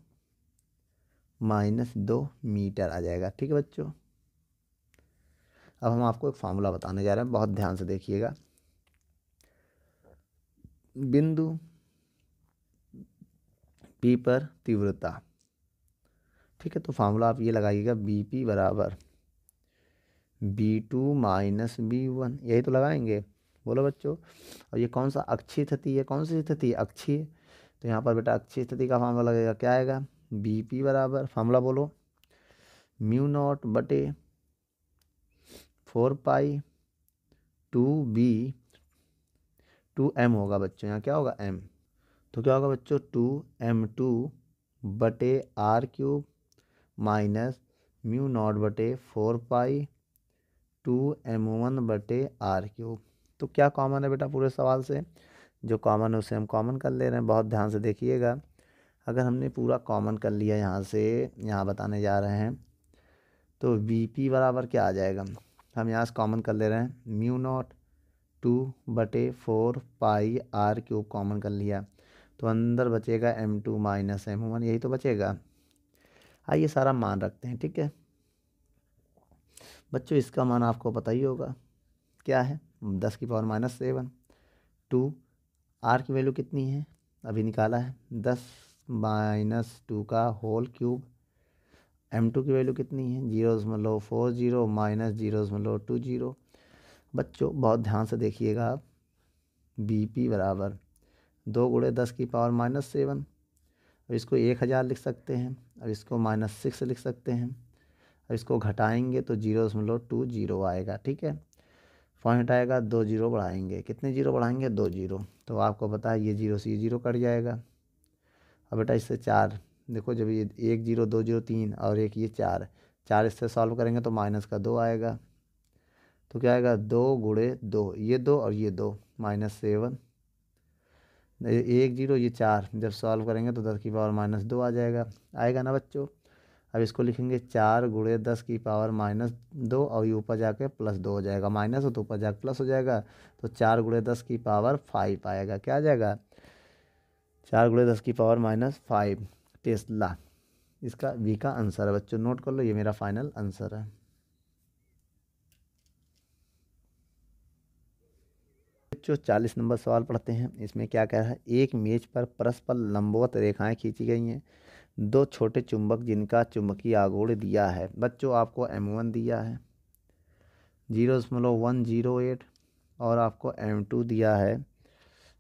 -2 मीटर आ जाएगा। ठीक है बच्चों, अब हम आपको एक फार्मूला बताने जा रहे हैं, बहुत ध्यान से देखिएगा। बिंदु पी पर तीव्रता, ठीक है, तो फार्मूला आप ये लगाइएगा, BP बराबर B2 - B1, यही तो लगाएंगे, बोलो बच्चों। और ये कौन सा अक्षीय स्थिति है, कौन सी स्थिति, अक्षीय। तो यहाँ पर बेटा अक्षीय स्थिति का फार्मूला लगेगा, क्या आएगा, BP बराबर, फार्मूला बोलो, μ0/4 पाई 2B 2m होगा बच्चों, यहाँ क्या होगा m, तो क्या होगा बच्चों 2m2/r³ माइनस μ0/4 पाई 2m1/r³। तो क्या कॉमन है बेटा पूरे सवाल से, जो कॉमन है उसे हम कॉमन कर ले रहे हैं, बहुत ध्यान से देखिएगा। अगर हमने पूरा कॉमन कर लिया यहाँ से, यहाँ बताने जा रहे हैं, तो BP बराबर क्या आ जाएगा, हम यहाँ से कॉमन कर ले रहे हैं, μ0 2/4 पाई r³ कॉमन कर लिया, तो अंदर बचेगा m2 - m1, यही तो बचेगा। आइए सारा मान रखते हैं। ठीक है बच्चों, इसका मान आपको पता ही होगा, क्या है 10 की पावर -7। 2 r की वैल्यू कितनी है, अभी निकाला है, 10 - 2 का होल क्यूब। m2 की वैल्यू कितनी है 0.40 - 0.20। बच्चों बहुत ध्यान से देखिएगा आप, BP बराबर 2 × 10 की पावर -7। अब इसको 1000 लिख सकते हैं, अब इसको -6 लिख सकते हैं, अब इसको घटाएंगे तो 0.20 आएगा। ठीक है, पॉइंट आएगा, 2 जीरो बढ़ाएंगे, कितने जीरो बढ़ाएंगे 2 जीरो, तो आपको पता है ये 0 से ये 0 कट जाएगा। अब बेटा इससे 4, देखो जब ये 1 0 2 0 3 और एक ये 4 इससे सॉल्व करेंगे तो -2 आएगा। तो क्या आएगा 2 × 2, ये 2 और ये 2, -7, 1 0 ये 4, जब सॉल्व करेंगे तो 10 की पावर -2 आ जाएगा, आएगा ना बच्चों। अब इसको लिखेंगे 4 × 10 की पावर -2 और ये ऊपर जाके +2 हो जाएगा, माइनस हो तो ऊपर जाके प्लस हो जाएगा, तो 4 × 10 की पावर 5 आएगा, क्या आ जाएगा 4 × 10 की पावर -5 टेस्ला। इसका वी का आंसर है बच्चों, नोट कर लो, ये मेरा फाइनल आंसर है। बच्चों 40 नंबर सवाल पढ़ते हैं। इसमें क्या कह रहा है, एक मेज पर परस्पर लंबवत रेखाएं खींची गई हैं, दो छोटे चुंबक जिनका चुंबकीय आघूर्ण दिया है। बच्चों आपको m1 दिया है, 0.108 और आपको M2 दिया है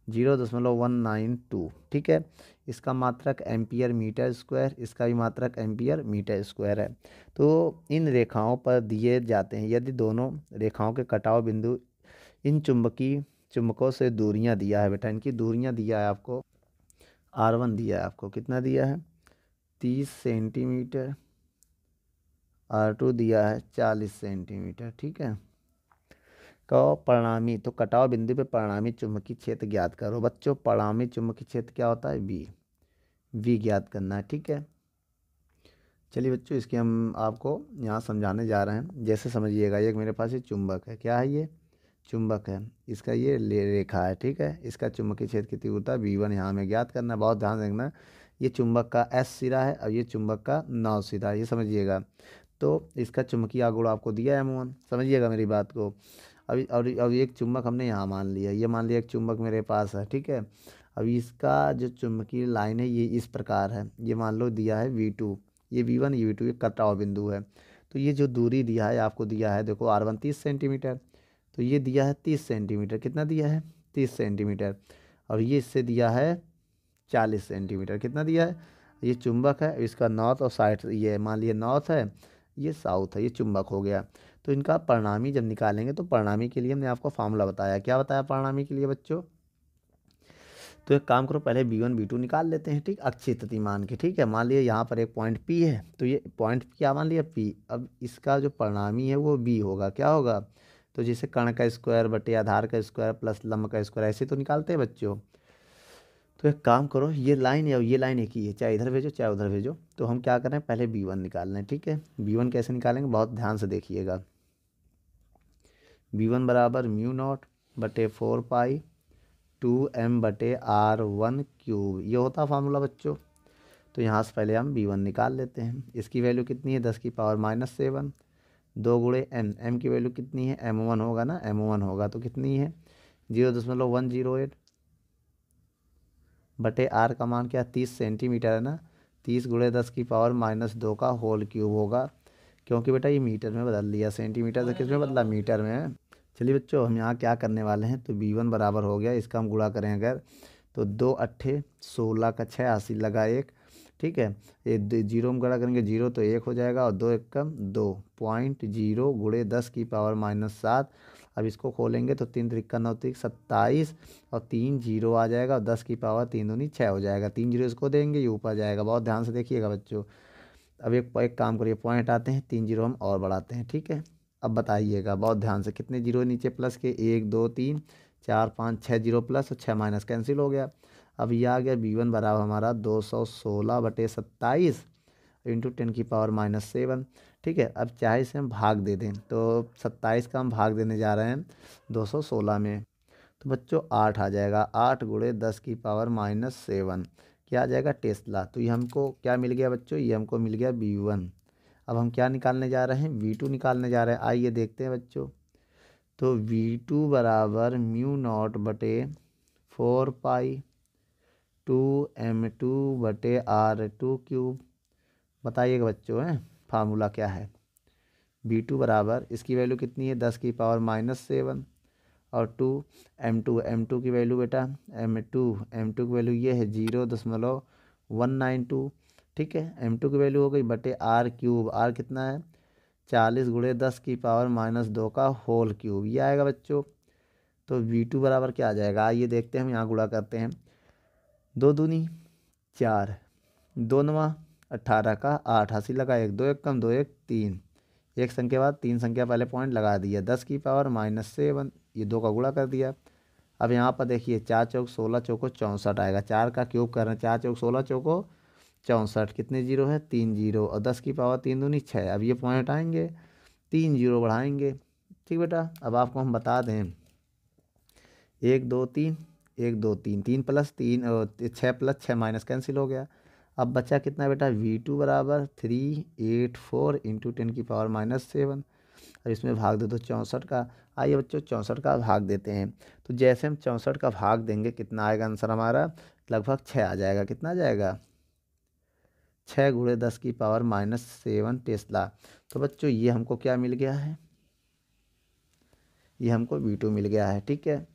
0.192। ठीक है, इसका मात्रक एम्पियर मीटर स्क्वायर, इसका भी मात्रक एम्पियर मीटर स्क्वायर है। तो इन रेखाओं पर दिए जाते हैं, यदि दोनों रेखाओं के कटाव बिंदु इन चुंबकों से दूरियां दिया है बेटा, इनकी दूरियां दिया है आपको, R1 दिया है आपको, कितना दिया है 30 सेंटीमीटर, R2 दिया है 40 सेंटीमीटर। ठीक है, कहो परिणामी, तो कटाव बिंदु पे परिणामी चुंबकीय क्षेत्र ज्ञात करो। बच्चों परिणामी चुंबकीय क्षेत्र क्या होता है, वी ज्ञात करना है। ठीक है, चलिए बच्चों इसकी हम आपको यहाँ समझाने जा रहे हैं। जैसे समझिएगा, एक मेरे पास ये चुंबक है, क्या है ये चुंबक है, इसका ये रेखा है। ठीक है, इसका चुंबकीय क्षेत्र की तीव्रता V1 यहाँ हमें ज्ञात करना है। बहुत ध्यान रखना, ये चुंबक का S सिरा है और ये चुंबक का 9 सिरा है, ये समझिएगा। तो इसका चुंबकीय आघूर्ण आपको दिया है M1, समझिएगा मेरी बात को। अभी और एक चुंबक हमने यहाँ मान लिया, ये मान लिया एक चुंबक मेरे पास है। ठीक है, अभी इसका जो चुंबकीय लाइन है ये इस प्रकार है, ये मान लो दिया है V2, ये V1 ये V2 ये कटाव बिंदु है। तो ये जो दूरी दिया है आपको, दिया है देखो R1 30 सेंटीमीटर, तो ये दिया है 30 सेंटीमीटर, कितना दिया है 30 सेंटीमीटर, और ये इससे दिया है 40 सेंटीमीटर, कितना दिया है। ये चुंबक है, इसका नॉर्थ और साउथ, ये मान लिया नॉर्थ है, ये साउथ है, ये चुंबक हो गया। तो इनका परिणामी जब निकालेंगे, तो परिणामी के लिए हमने आपको फार्मूला बताया, क्या बताया परिणामी के लिए बच्चों। तो एक काम करो, पहले B1 B2 निकाल लेते हैं। ठीक, अक्षीय स्थिति मान के। ठीक है, मान लिया यहाँ पर एक पॉइंट P है, तो ये पॉइंट क्या मान लिया P। अब इसका जो परिणामी है वो B होगा, क्या होगा, तो जैसे कर्ण का स्क्वायर बटे आधार का स्क्वायर प्लस लंब का स्क्वायर, ऐसे तो निकालते हैं बच्चों। तो एक काम करो, ये लाइन है और ये लाइन एक ही है, चाहे इधर भेजो चाहे उधर भेजो। तो हम क्या करें, पहले B1 निकाल लें। ठीक है, B1 कैसे निकालेंगे, बहुत ध्यान से देखिएगा। B1 बराबर म्यू नॉट बटे 4 पाई 2m बटे R1 क्यूब, ये होता फार्मूला बच्चों। तो यहाँ से पहले हम B1 निकाल लेते हैं। इसकी वैल्यू कितनी है 10 की पावर -7, 2 गुणे m की वैल्यू कितनी है, M1 होगा ना, M1 होगा तो कितनी है 0.108 बटे R का मान क्या 30 सेंटीमीटर है ना, 30 गुणे 10 की पावर -2 का होल क्यूब होगा, क्योंकि बेटा ये मीटर में बदल दिया, सेंटीमीटर से किस में बदला, मीटर में। चलिए बच्चों हम यहाँ क्या करने वाले हैं, तो B1 बराबर हो गया, इसका हम गुणा करें अगर, तो 2 अट्ठे 16 का 6 80 लगा 1। ठीक है, ये जीरो में गुणा करेंगे, जीरो तो 1 हो जाएगा और 2 1 कम 2.0 गुणे 10 की पावर -7। अब इसको खोलेंगे तो 3 त्रिक 9 त्रिक 27 और 3 जीरो आ जाएगा और 10 की पावर 3 दूनी 6 हो जाएगा। 3 जीरो इसको देंगे, ये ऊपर जाएगा, बहुत ध्यान से देखिएगा बच्चों। अब एक काम करिए, पॉइंट आते हैं, 3 जीरो हम और बढ़ाते हैं। ठीक है, अब बताइएगा बहुत ध्यान से, कितने जीरो नीचे प्लस के, 1 2 3 4 5 6 जीरो प्लस और 6 माइनस कैंसिल हो गया। अब ये आ गया B1 बराबर हमारा 216 बटे 27 इंटू 10 की पावर -7। ठीक है, अब चाहे इसे हम भाग दे दें, तो 27 का हम भाग देने जा रहे हैं 216 में, तो बच्चों 8 आ जाएगा, 8 गुणे 10 की पावर -7 क्या आ जाएगा टेस्ला। तो ये हमको क्या मिल गया बच्चों, ये हमको मिल गया B1। अब हम क्या निकालने जा रहे हैं, V2 निकालने जा रहे हैं, आइए देखते हैं बच्चों। तो V2 बराबर म्यू नॉट बटे 4 पाई 2m2 बटे R2 क्यूब। बताइएगा बच्चों हैं फार्मूला क्या है, V2 बराबर इसकी वैल्यू कितनी है 10 की पावर -7 और 2m2 की वैल्यू बेटा m2 की वैल्यू ये है 0.192। ठीक है, m2 की वैल्यू हो गई बटे R क्यूब, R कितना है 40 गुणे 10 की पावर -2 का होल क्यूब, ये आएगा बच्चों। तो V2 बराबर क्या आ जाएगा, आइए देखते हैं, हम यहाँ गुणा करते हैं, 2 दूनी 4, 2 नवा 18 का 8 80 लगा, 1 2 1 कम 2 1 3, एक संख्या बाद 3 संख्या पहले पॉइंट लगा दिया, 10 की पावर -7, ये 2 का गुणा कर दिया। अब यहाँ पर देखिए 4 चौक 16 चौको 64 आएगा, 4 का क्यूब कर रहे हैं, 4 चौक 16 चौको 64, कितने जीरो है 3 जीरो और 10 की पावर 3 दूनी 6। अब ये पॉइंट आएंगे, 3 जीरो बढ़ाएंगे। ठीक बेटा, अब आपको हम बता दें 1 2 3 1 2 3 3 प्लस 3 6 प्लस 6 माइनस कैंसिल हो गया। अब बचा कितना बेटा V2 बराबर 384 इंटू 10 की पावर -7। अब इसमें भाग दे दो 64 का। आइए बच्चों 64 का भाग देते हैं, तो जैसे हम 64 का भाग देंगे कितना आएगा आंसर हमारा, लगभग 6 आ जाएगा, कितना आ जाएगा 6 गुणे 10 की पावर -7 टेस्ला। तो बच्चों ये हमको क्या मिल गया है, ये हमको V2 मिल गया है। ठीक है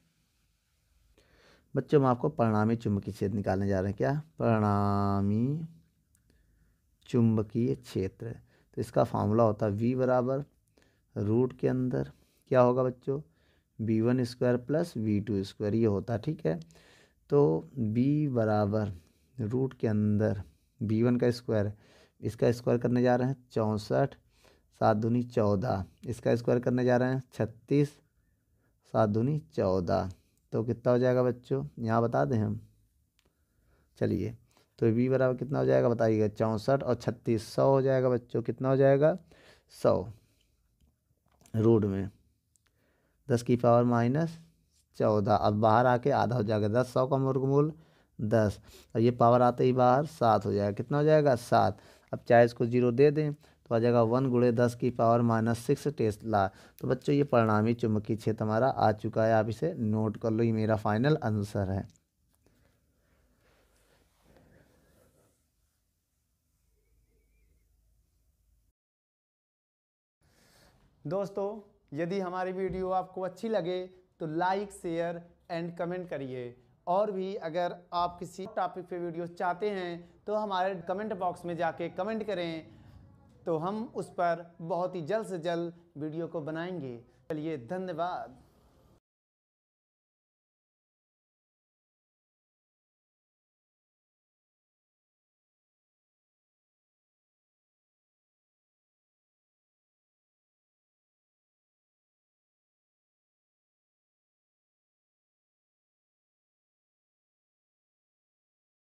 बच्चों, हम आपको परिणामी चुंबकीय क्षेत्र निकालने जा रहे हैं। क्या? परिणामी चुंबकीय क्षेत्र। तो इसका फॉर्मूला होता है V बराबर रूट के अंदर क्या होगा बच्चों, V1 square plus V2 square, ये होता है। ठीक है तो B बराबर रूट के अंदर V1 का स्क्वायर, इसका स्क्वायर करने जा रहे हैं 64, 7 दूनी 14, इसका स्क्वायर करने जा रहे हैं 36, 7 दूनी 14, तो कितना हो जाएगा बच्चों, यहाँ बता दें हम। चलिए तो V बराबर कितना हो जाएगा बताइएगा, 64 और 36, 100 हो जाएगा बच्चों। कितना हो जाएगा? 100 रूट में 10 की पावर माइनस 14, अब बाहर आके आधा हो जाएगा 10, 100 का वर्गमूल 10, और ये पावर आते ही बाहर 7 हो जाएगा। कितना हो जाएगा? 7। अब चाहे इसको 0 दे दें तो आ जाएगा 1 गुणे 10 की पावर माइनस 6 टेस्ला। तो बच्चों ये परिणामी चुंबकीय क्षेत्र हमारा आ चुका है, आप इसे नोट कर लो, ये मेरा फाइनल आंसर है। दोस्तों यदि हमारी वीडियो आपको अच्छी लगे तो लाइक शेयर एंड कमेंट करिए, और भी अगर आप किसी टॉपिक पे वीडियो चाहते हैं तो हमारे कमेंट बॉक्स में जाके कमेंट करें, तो हम उस पर बहुत ही जल्द से जल्द वीडियो को बनाएंगे। चलिए धन्यवाद।